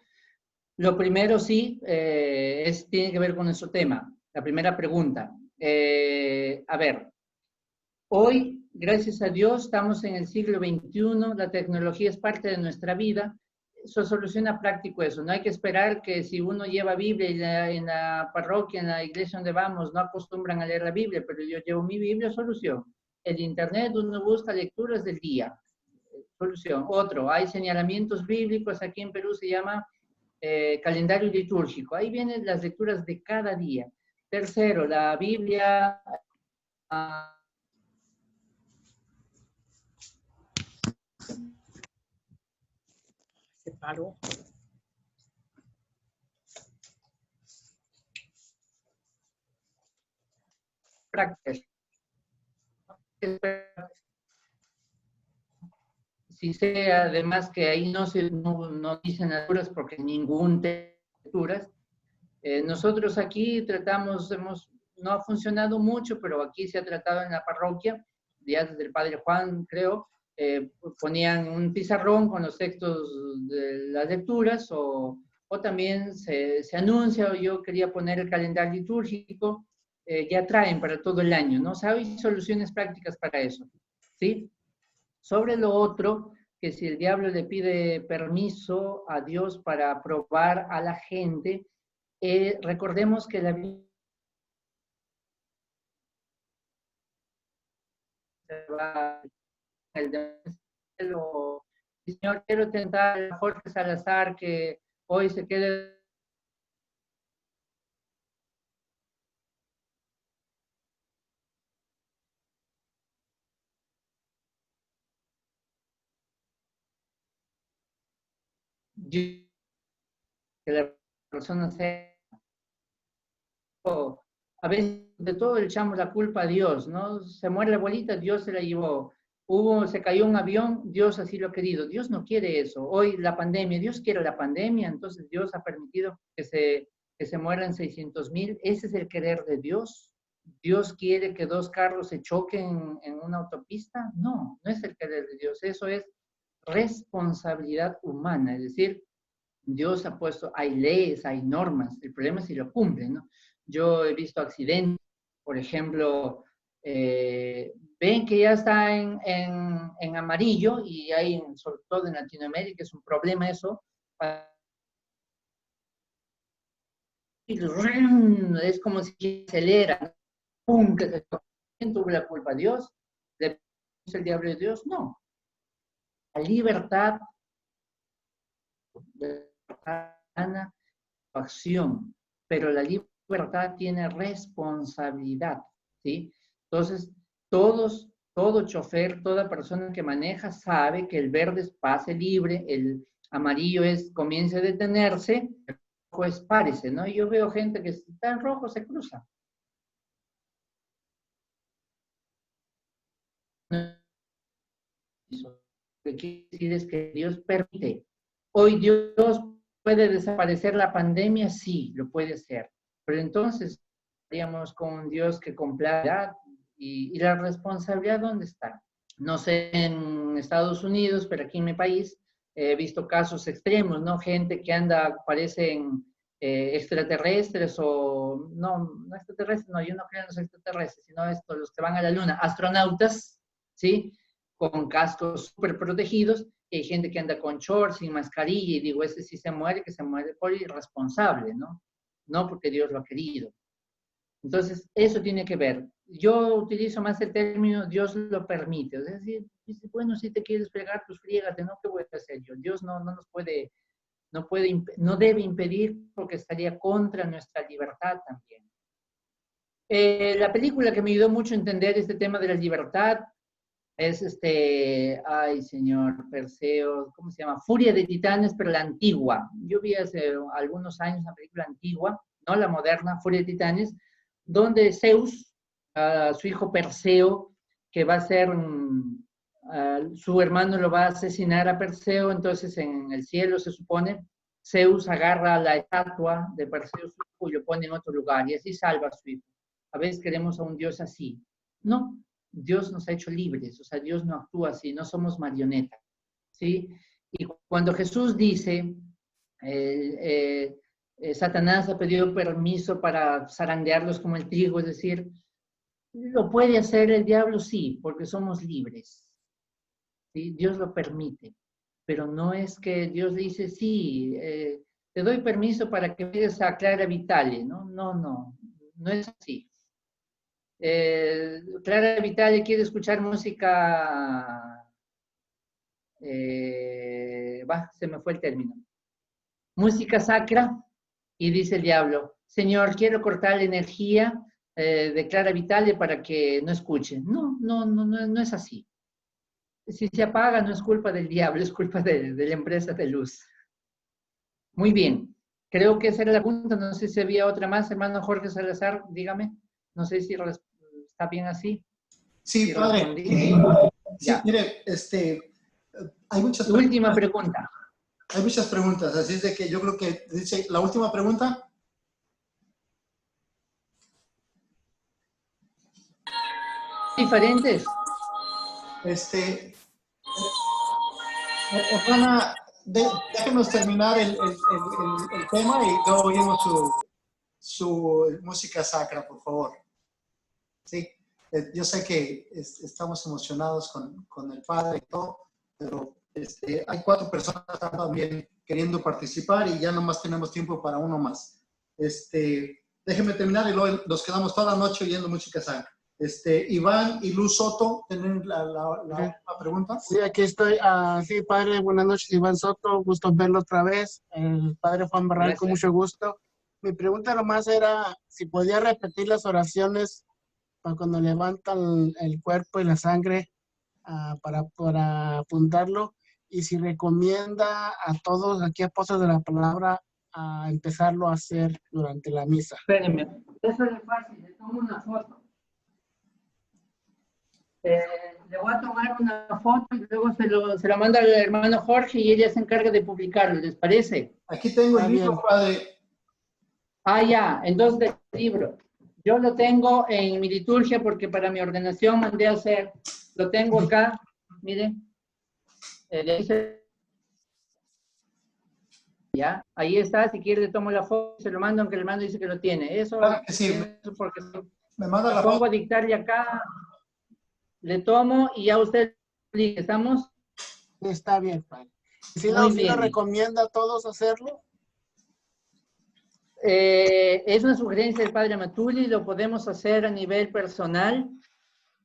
Lo primero sí, tiene que ver con nuestro tema. La primera pregunta. A ver, hoy, gracias a Dios, estamos en el siglo XXI, la tecnología es parte de nuestra vida. Eso soluciona práctico eso. No hay que esperar que si uno lleva Biblia en la parroquia, en la iglesia donde vamos, no acostumbran a leer la Biblia, pero yo llevo mi Biblia, solución. El internet, uno busca lecturas del día. Solución. Otro, hay señalamientos bíblicos, aquí en Perú se llama calendario litúrgico. Ahí vienen las lecturas de cada día. Tercero, la Biblia... Se paró. Sí sé además que ahí no dicen lecturas porque ningún lecturas, Nosotros aquí no ha funcionado mucho, pero aquí se ha tratado en la parroquia, ya desde el Padre Juan, creo, ponían un pizarrón con los textos de las lecturas, o también se anuncia, o yo quería poner el calendario litúrgico, ya traen para todo el año, ¿no? O sea, hay soluciones prácticas para eso, ¿sí? Sobre lo otro, que si el diablo le pide permiso a Dios para probar a la gente, recordemos que la Biblia Señor, quiero tentar a Jorge Salazar que hoy se quede. Que la persona sea. A veces de todo le echamos la culpa a Dios, ¿no? Se muere la abuelita, Dios se la llevó. Se cayó un avión, Dios así lo ha querido. Dios no quiere eso. Hoy la pandemia, Dios quiere la pandemia, entonces Dios ha permitido que se mueran 600,000. Ese es el querer de Dios. ¿Dios quiere que 2 carros se choquen en una autopista? No, no es el querer de Dios. Eso es responsabilidad humana. Es decir, Dios ha puesto, hay leyes, hay normas. El problema es si lo cumplen, ¿no? Yo he visto accidentes, por ejemplo, ven que ya está en amarillo y hay, sobre todo en Latinoamérica, es un problema eso. Es como si acelera. ¡Pum! ¿Quién tuvo la culpa? ¿Dios? ¿Es el diablo de Dios? No. La libertad, acción, pero la libertad tiene responsabilidad, ¿sí? Entonces, todo chofer, toda persona que maneja sabe que el verde es pase libre, el amarillo es comience a detenerse, el rojo es párese, ¿no? Y yo veo gente que está en rojo, se cruza. Lo que quiere decir es que Dios permite. Hoy Dios puede desaparecer la pandemia, sí, lo puede hacer. Pero entonces estaríamos con un Dios que complace. ¿Y la responsabilidad dónde está? No sé en Estados Unidos, pero aquí en mi país he visto casos extremos, ¿no? Gente que parecen extraterrestres o... No extraterrestres, no, yo no creo en los extraterrestres, sino los que van a la luna, astronautas, ¿sí? Con cascos súper protegidos, y hay gente que anda con shorts, sin mascarilla, y digo, ese sí se muere, que se muere por irresponsable, ¿no? No porque Dios lo ha querido. Entonces, eso tiene que ver. Yo utilizo más el término Dios lo permite. Es decir, bueno, si te quieres fregar, pues friégate, ¿no? ¿Qué voy a hacer yo? Dios no debe impedir porque estaría contra nuestra libertad también. La película que me ayudó mucho a entender este tema de la libertad es ay señor, Perseo, ¿cómo se llama? Furia de Titanes, pero la antigua. Yo vi hace algunos años una película antigua, no la moderna, Furia de Titanes, donde Zeus, su hijo Perseo, que va a ser, su hermano lo va a asesinar a Perseo, entonces en el cielo se supone, Zeus agarra la estatua de Perseo, su hijo, y lo pone en otro lugar, y así salva a su hijo. A veces queremos a un Dios así. No, Dios nos ha hecho libres, o sea, Dios no actúa así, no somos marionetas, ¿sí? Y cuando Jesús dice, Satanás ha pedido permiso para zarandearlos como el trigo, es decir, ¿lo puede hacer el diablo? Sí, porque somos libres, ¿sí? Dios lo permite, pero no es que Dios le dice, sí, te doy permiso para que vayas a Clara Vitale, ¿no? No es así. Clara Vitale quiere escuchar música, se me fue el término, música sacra, y dice el diablo, Señor, quiero cortar la energía de Clara Vitale para que no escuche. No es así. Si se apaga no es culpa del diablo, es culpa de la empresa de luz. Muy bien, creo que esa era la pregunta, no sé si había otra más, hermano Jorge Salazar, dígame, no sé si está bien así. Sí, si padre. Sí, mire, hay muchas preguntas. Última pregunta. Hay muchas preguntas, así es de que yo creo que dice la última pregunta. diferentes. Hermana, déjenos terminar el tema y luego oímos su música sacra, por favor. Sí, yo sé que estamos emocionados con el Padre y todo, pero hay 4 personas también queriendo participar y ya nomás tenemos tiempo para uno más. Déjenme terminar y luego nos quedamos toda la noche oyendo música sacra. Iván y Luz Soto, ¿tienen la pregunta? Sí, aquí estoy. Sí, padre, buenas noches, Iván Soto. Gusto verlo otra vez. El padre Juan Barral, con mucho gusto. Mi pregunta nomás era si podía repetir las oraciones para cuando levantan el cuerpo y la sangre para apuntarlo, y si recomienda a todos aquí apóstoles de la palabra a empezarlo a hacer durante la misa. Espérenme, eso es fácil, le tomo una foto. Le voy a tomar una foto y luego se lo manda al hermano Jorge y ella se encarga de publicarlo, ¿les parece? Aquí tengo el libro, padre. Ya, entonces el libro. Yo lo tengo en mi liturgia porque para mi ordenación mandé a hacer, lo tengo acá, miren. Ya, ahí está, si quiere le tomo la foto, se lo mando, aunque el hermano dice que lo tiene. Eso, claro que sí. Eso porque me manda la pongo foto. A dictarle acá, le tomo y ya usted, ¿estamos? Está bien, padre. ¿Sí Muy lo bien. recomienda a todos hacerlo? Es una sugerencia del padre Matuli, lo podemos hacer a nivel personal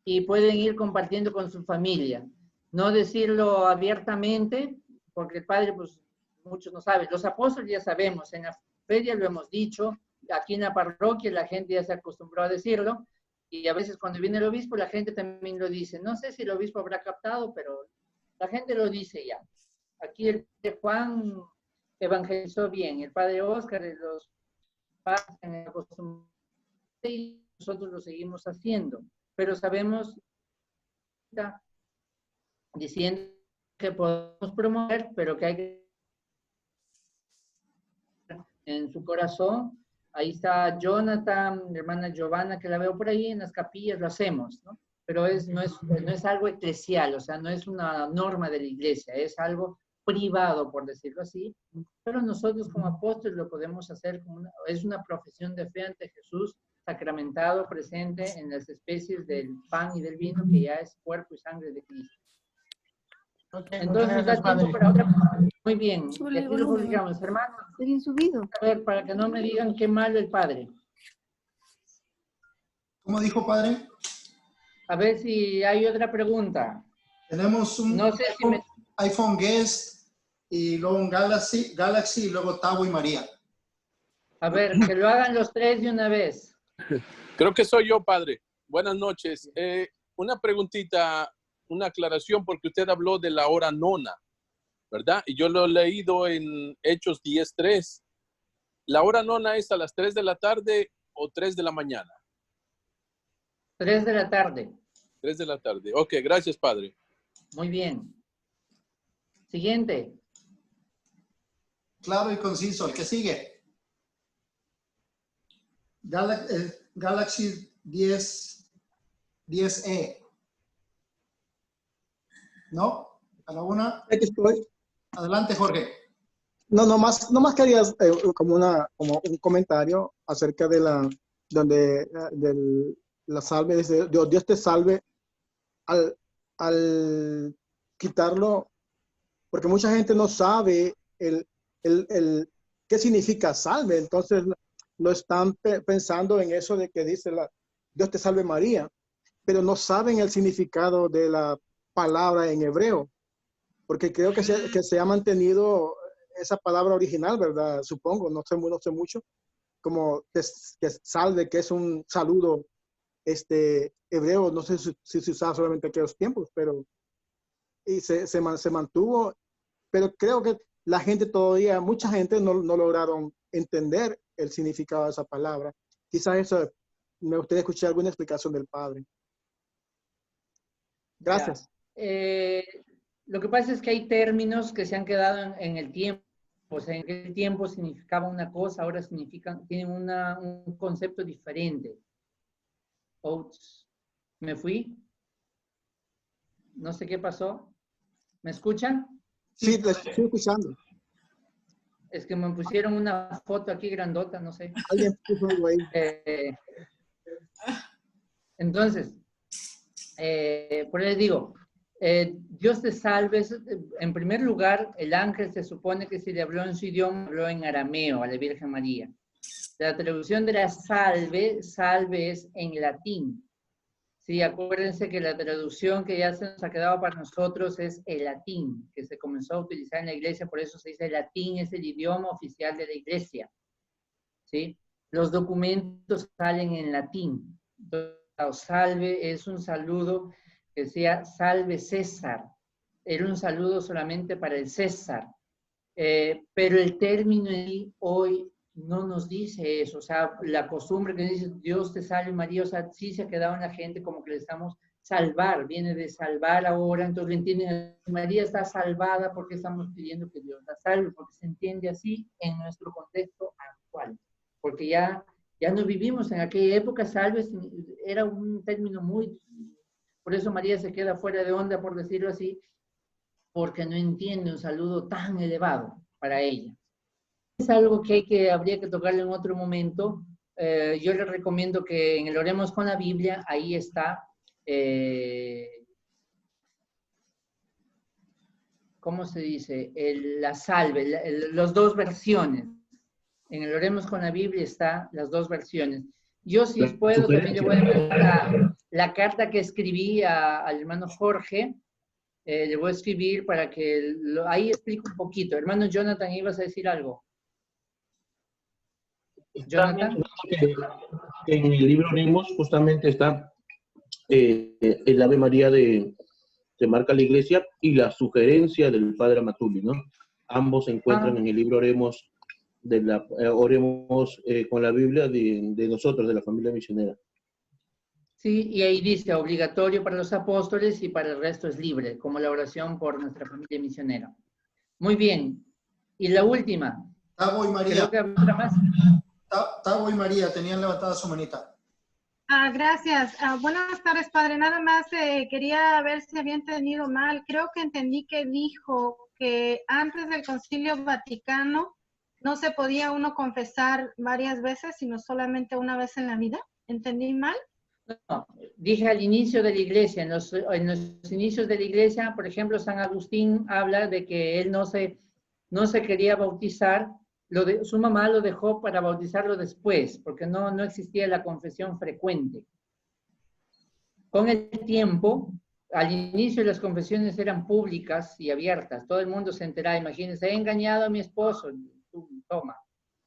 y pueden ir compartiendo con su familia. No decirlo abiertamente, porque el padre, pues, muchos no saben. Los apóstoles ya sabemos, en la feria lo hemos dicho, aquí en la parroquia la gente ya se acostumbró a decirlo, y a veces cuando viene el obispo la gente también lo dice. No sé si el obispo habrá captado, pero la gente lo dice ya. Aquí el padre Juan evangelizó bien, el padre Oscar, los padres en la costumbre, y nosotros lo seguimos haciendo, pero sabemos, diciendo que podemos promover, pero que hay que en su corazón. Ahí está Jonathan, mi hermana Giovanna, que la veo por ahí en las capillas, lo hacemos, ¿no? Pero no es algo eclesial, o sea, no es una norma de la iglesia, es algo privado, por decirlo así, pero nosotros como apóstoles lo podemos hacer, es una profesión de fe ante Jesús, sacramentado, presente en las especies del pan y del vino, que ya es cuerpo y sangre de Cristo. Entonces, da tiempo para otra cosa. Muy bien. Y aquí lo publicamos, hermanos. Está bien subido. A ver, para que no me digan qué malo el padre. ¿Cómo dijo, padre? A ver si hay otra pregunta. Tenemos un no sé iPhone Guest y luego un Galaxy y luego Tavo y María. A ver, que lo hagan los 3 de una vez. Creo que soy yo, padre. Buenas noches. Una preguntita, una aclaración, porque usted habló de la hora nona, ¿verdad? Y yo lo he leído en Hechos 10:3. ¿La hora nona es a las 3 de la tarde o 3 de la mañana? 3 de la tarde. 3 de la tarde. Ok, gracias, padre. Muy bien. Siguiente. Claro y conciso. El que sigue. Galaxy 10E. ¿No? ¿A la una? Aquí estoy. Adelante, Jorge. No, nomás quería como un comentario acerca de la salve. Dice, Dios te salve al quitarlo, porque mucha gente no sabe qué significa salve. Entonces no están pensando en eso de que dice Dios te salve María, pero no saben el significado de la palabra en hebreo, porque creo que se ha mantenido esa palabra original, ¿verdad? Supongo, no sé mucho, como que salve, que es un saludo hebreo, no sé si se usaba solamente en aquellos tiempos, pero y se mantuvo, pero creo que la gente todavía, mucha gente no lograron entender el significado de esa palabra. Quizás eso, me gustaría escuchar alguna explicación del padre. Gracias. Lo que pasa es que hay términos que se han quedado en el tiempo. O sea, en el tiempo significaba una cosa, ahora tienen un concepto diferente. Ouch. ¿Me fui? No sé qué pasó. ¿Me escuchan? Sí, te estoy escuchando. Es que me pusieron una foto aquí grandota, no sé. Alguien puso algo ahí. Entonces, por eso digo, Dios te salve. En primer lugar, el ángel se supone que si le habló en su idioma, habló en arameo a la Virgen María. La traducción de la salve es en latín. Sí, acuérdense que la traducción que ya se nos ha quedado para nosotros es el latín, que se comenzó a utilizar en la iglesia, por eso se dice el latín es el idioma oficial de la iglesia. ¿Sí? Los documentos salen en latín. Entonces, salve es un saludo que decía salve César. Era un saludo solamente para el César. Pero el término hoy no nos dice eso. O sea, la costumbre que dice Dios te salve María, o sea, sí se ha quedado en la gente como que le estamos salvar, viene de salvar ahora, entonces le entienden, María está salvada porque estamos pidiendo que Dios la salve, porque se entiende así en nuestro contexto actual. Porque ya no vivimos en aquella época, salve era un término muy... Por eso María se queda fuera de onda, por decirlo así, porque no entiende un saludo tan elevado para ella. Es algo que habría que tocarlo en otro momento. Yo les recomiendo que en el Oremos con la Biblia, ahí está, ¿cómo se dice? La salve, las dos versiones. En el Oremos con la Biblia está las dos versiones. Yo si puedo también le voy a enviar la carta que escribí al hermano Jorge. Le voy a escribir para que ahí explico un poquito. Hermano Jonathan, ¿ibas a decir algo? Jonathan. En el libro Oremos justamente está el Ave María que marca la iglesia y la sugerencia del padre Amatuli, ¿no? Ambos se encuentran en el libro Oremos, Oremos con la Biblia de nosotros, de la familia misionera. Sí, y ahí dice obligatorio para los apóstoles y para el resto es libre, como la oración por nuestra familia misionera. Muy bien. Y la última. Tavo y María. Creo que habrá otra más. Tavo y María tenían levantada su manita. Gracias. Buenas tardes, padre. Nada más quería ver si había entendido mal. Creo que entendí que dijo que antes del Concilio Vaticano no se podía uno confesar varias veces, sino solamente una vez en la vida. ¿Entendí mal? No, dije al inicio de la iglesia, en los inicios de la iglesia, por ejemplo, San Agustín habla de que él no se quería bautizar, su mamá lo dejó para bautizarlo después, porque no existía la confesión frecuente. Con el tiempo, al inicio las confesiones eran públicas y abiertas, todo el mundo se enteraba, imagínense, he engañado a mi esposo, toma.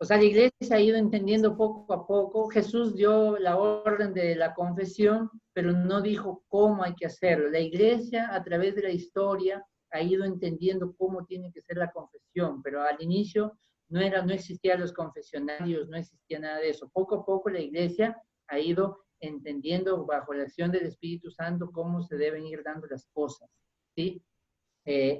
O sea, la iglesia ha ido entendiendo poco a poco. Jesús dio la orden de la confesión, pero no dijo cómo hay que hacerlo. La iglesia, a través de la historia, ha ido entendiendo cómo tiene que ser la confesión, pero al inicio no existían los confesionarios, no existía nada de eso. Poco a poco la iglesia ha ido entendiendo, bajo la acción del Espíritu Santo, cómo se deben ir dando las cosas, ¿sí?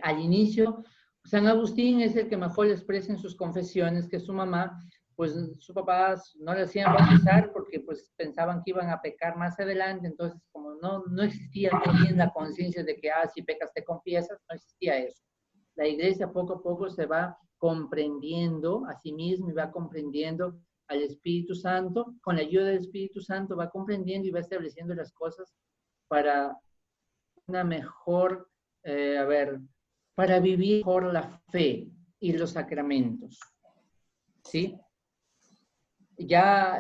Al inicio... San Agustín es el que mejor le expresa en sus confesiones que su mamá, pues sus papás no le hacían bautizar porque pues pensaban que iban a pecar más adelante, entonces como no existía bien la conciencia de que si pecas te confiesas, no existía eso. La iglesia poco a poco se va comprendiendo a sí misma y va comprendiendo al Espíritu Santo, con la ayuda del Espíritu Santo va comprendiendo y va estableciendo las cosas para una mejor, para vivir por la fe y los sacramentos, ¿sí? Ya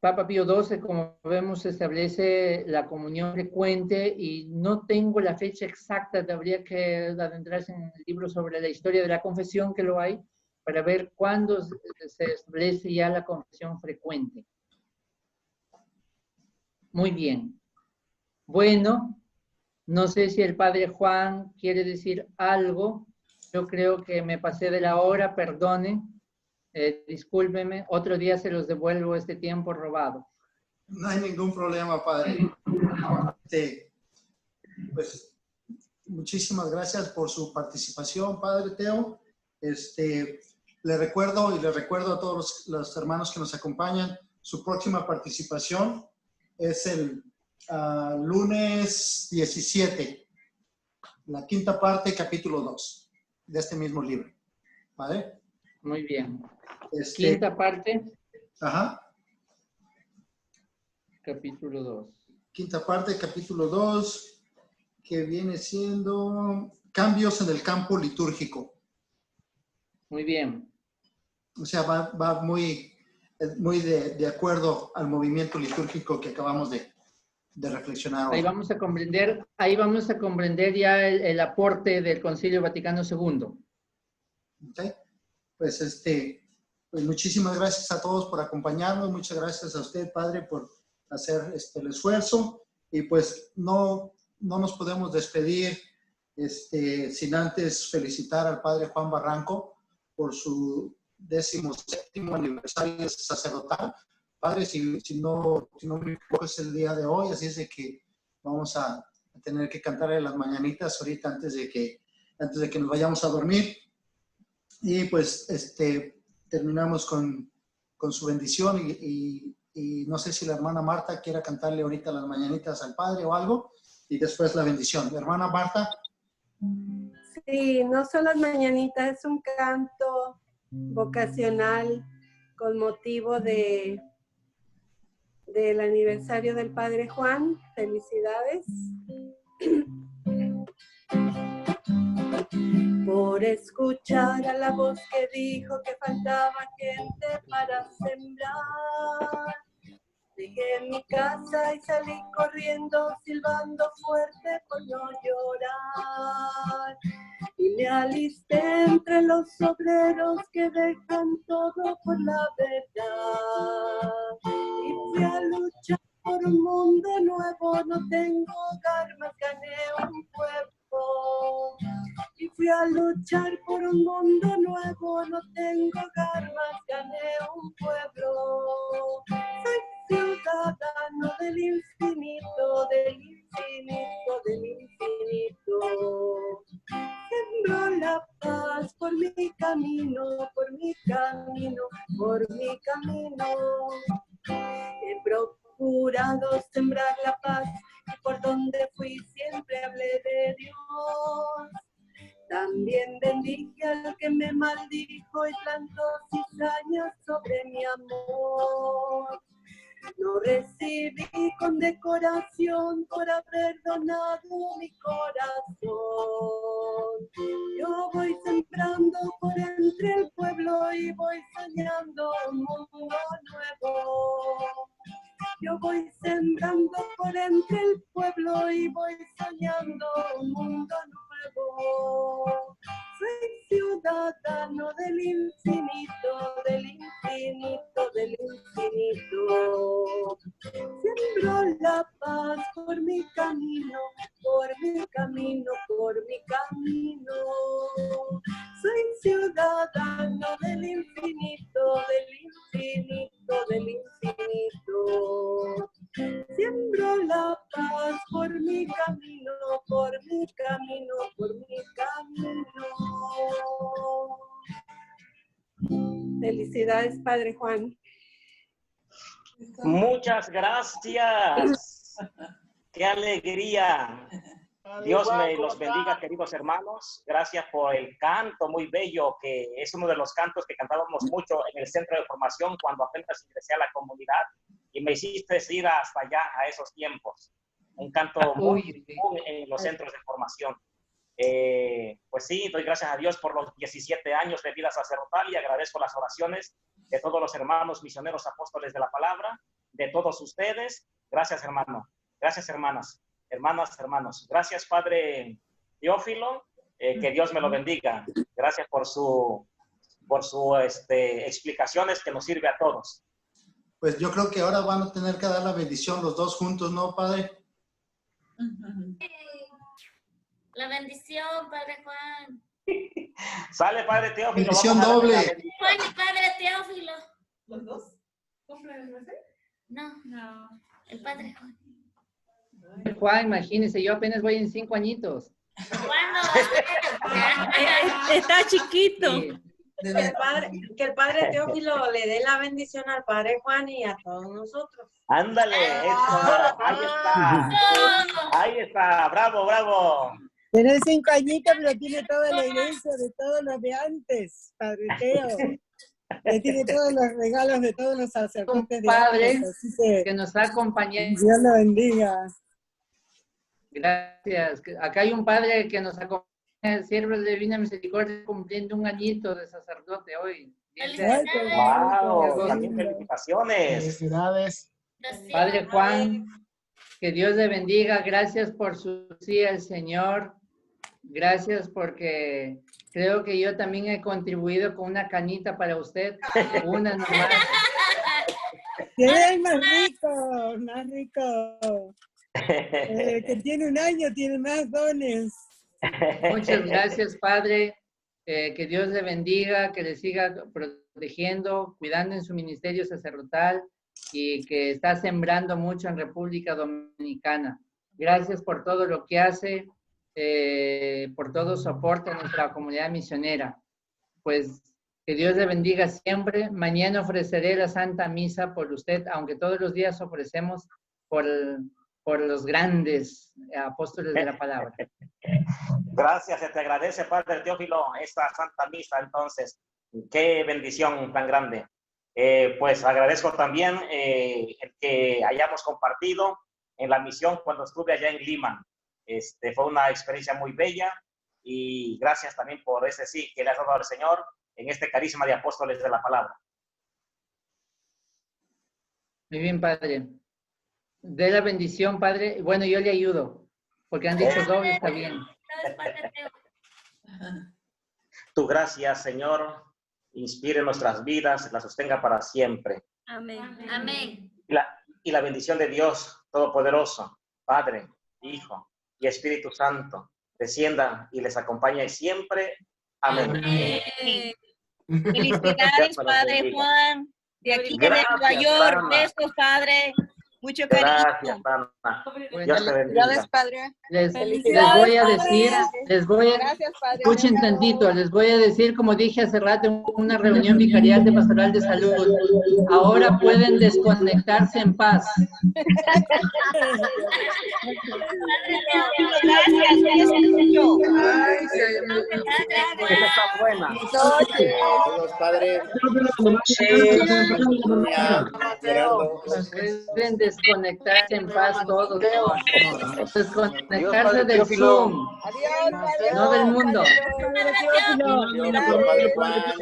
Papa Pío XII, como vemos, establece la comunión frecuente y no tengo la fecha exacta, habría que adentrarse en el libro sobre la historia de la confesión, que lo hay, para ver cuándo se establece ya la confesión frecuente. Muy bien. Bueno. No sé si el padre Juan quiere decir algo. Yo creo que me pasé de la hora, perdone. Discúlpeme. Otro día se los devuelvo este tiempo robado. No hay ningún problema, padre. Pues, muchísimas gracias por su participación, padre Teo. Le recuerdo a todos los hermanos que nos acompañan, su próxima participación es el lunes 17 la quinta parte, capítulo 2 de este mismo libro. ¿Vale? Muy bien. Quinta parte. Ajá. Capítulo 2. Quinta parte, capítulo 2, que viene siendo cambios en el campo litúrgico. Muy bien. O sea, va muy de acuerdo al movimiento litúrgico que acabamos de reflexionar hoy. Ahí vamos a comprender ya el aporte del Concilio Vaticano II. Okay. Pues, pues muchísimas gracias a todos por acompañarnos. Muchas gracias a usted, Padre, por hacer el esfuerzo. Y pues no nos podemos despedir sin antes felicitar al Padre Juan Barranco por su 17º aniversario sacerdotal. Padre, si no me equivoco, es el día de hoy, así es de que vamos a tener que cantarle las mañanitas ahorita antes de que nos vayamos a dormir. Y pues terminamos con su bendición y no sé si la hermana Marta quiera cantarle ahorita las mañanitas al Padre o algo, y después la bendición. Hermana Marta. Sí, no son las mañanitas, es un canto vocacional con motivo del aniversario del Padre Juan. Felicidades. Por escuchar a la voz que dijo que faltaba gente para sembrar, dejé mi casa y salí corriendo, silbando fuerte por no llorar. Y me alisté entre los obreros que dejan todo por la verdad. Y fui a luchar por un mundo nuevo, no tengo hogar, más gané un pueblo. Y fui a luchar por un mundo nuevo, no tengo hogar, más gané un pueblo. Soy ciudadano del infinito, del infinito, del infinito. Sembro la paz por mi camino, por mi camino, por mi camino. He procurado sembrar la paz y por donde fui siempre hablé de Dios. También bendije al que me maldijo y plantó cizañas sobre mi amor. No recibí condecoración por haber donado mi corazón. Yo voy sembrando por entre el pueblo y voy soñando un mundo nuevo. Yo voy sembrando por entre el pueblo y voy soñando un mundo nuevo. Soy ciudadano del infinito, del infinito, del infinito. Siembro la paz por mi camino, por mi camino, por mi camino. Soy ciudadano del infinito, del infinito, del infinito. Siembro la paz por mi camino, por mi camino, por mi camino. Felicidades, Padre Juan. Muchas gracias. ¡Qué alegría! Dios me los bendiga, queridos hermanos. Gracias por el canto muy bello, que es uno de los cantos que cantábamos mucho en el centro de formación cuando apenas ingresé a la comunidad, y me hiciste ir hasta allá a esos tiempos. Un canto muy común en los centros de formación. Pues sí, doy gracias a Dios por los 17 años de vida sacerdotal y agradezco las oraciones de todos los hermanos misioneros apóstoles de la palabra, de todos ustedes. Gracias, hermano. Gracias, hermanas. Hermanos. Gracias, Padre Teófilo. Que Dios me lo bendiga. Gracias por su explicaciones que nos sirve a todos. Pues yo creo que ahora van a tener que dar la bendición los dos juntos, ¿no, Padre? La bendición, Padre Juan. Sale, Padre Teófilo. Bendición doble. Juan y Padre Teófilo. ¿Los dos? ¿Cumplen el mes? No. El Padre Juan. Juan, imagínese, yo apenas voy en 5 añitos. Está chiquito. Sí. Que el Padre Teófilo le dé la bendición al Padre Juan y a todos nosotros. Ándale, eso. Ahí está. Bravo. Tiene 5 añitos, pero tiene toda la iglesia de todos los de antes, Padre Teo. Tiene todos los regalos de todos los sacerdotes de Padre antes. Así que nos ha acompañado. Dios lo bendiga. Gracias. Acá hay un padre que nos acompaña, el siervo de Divina Misericordia, cumpliendo 1 añito de sacerdote hoy. ¡Wow! También felicitaciones. Felicidades. Padre Juan, que Dios le bendiga. Gracias por su sí al Señor. Gracias porque creo que yo también he contribuido con una canita para usted. Una nomás. Tiene el más rico, más rico. Que tiene 1 año, tiene más dones. Muchas gracias, Padre. Que Dios le bendiga, que le siga protegiendo, cuidando en su ministerio sacerdotal y que está sembrando mucho en República Dominicana. Gracias por todo lo que hace, por todo su aporte a nuestra comunidad misionera. Pues que Dios le bendiga siempre. Mañana ofreceré la Santa Misa por usted, aunque todos los días ofrecemos por los grandes apóstoles de la palabra. Gracias, se te agradece, Padre Teófilo, esta Santa Misa, entonces. Qué bendición tan grande. Pues agradezco también el que hayamos compartido en la misión cuando estuve allá en Lima. Fue una experiencia muy bella y gracias también por ese sí que le has dado al Señor en este carisma de apóstoles de la palabra. Muy bien, Padre. De la bendición, Padre. Bueno, yo le ayudo, porque han dicho doble, está bien. Tu gracia, Señor, inspire nuestras vidas, la sostenga para siempre. Amén. Amén. Y la bendición de Dios Todopoderoso, Padre, Hijo y Espíritu Santo, descienda y les acompañe siempre. Amén. Amén. Felicidades, Padre Juan. De aquí de Nueva York. Besos, Padre. Mucho cariño. Gracias, Ana. Dios te bendiga. Gracias, Padre. Les voy a decir, Gracias, Padre. escuchen tantito, les voy a decir, como dije hace rato en una reunión vicarial de Pastoral de Salud, ahora pueden desconectarse en paz. Gracias, mucho. Esa está buena. Saludos, Padre. Pueden desconectarse en paz todos. Desconectarse del Zoom, no del mundo. Adiós, Padre.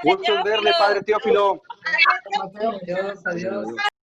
Gusto verle, Padre Teófilo. Adiós, adiós.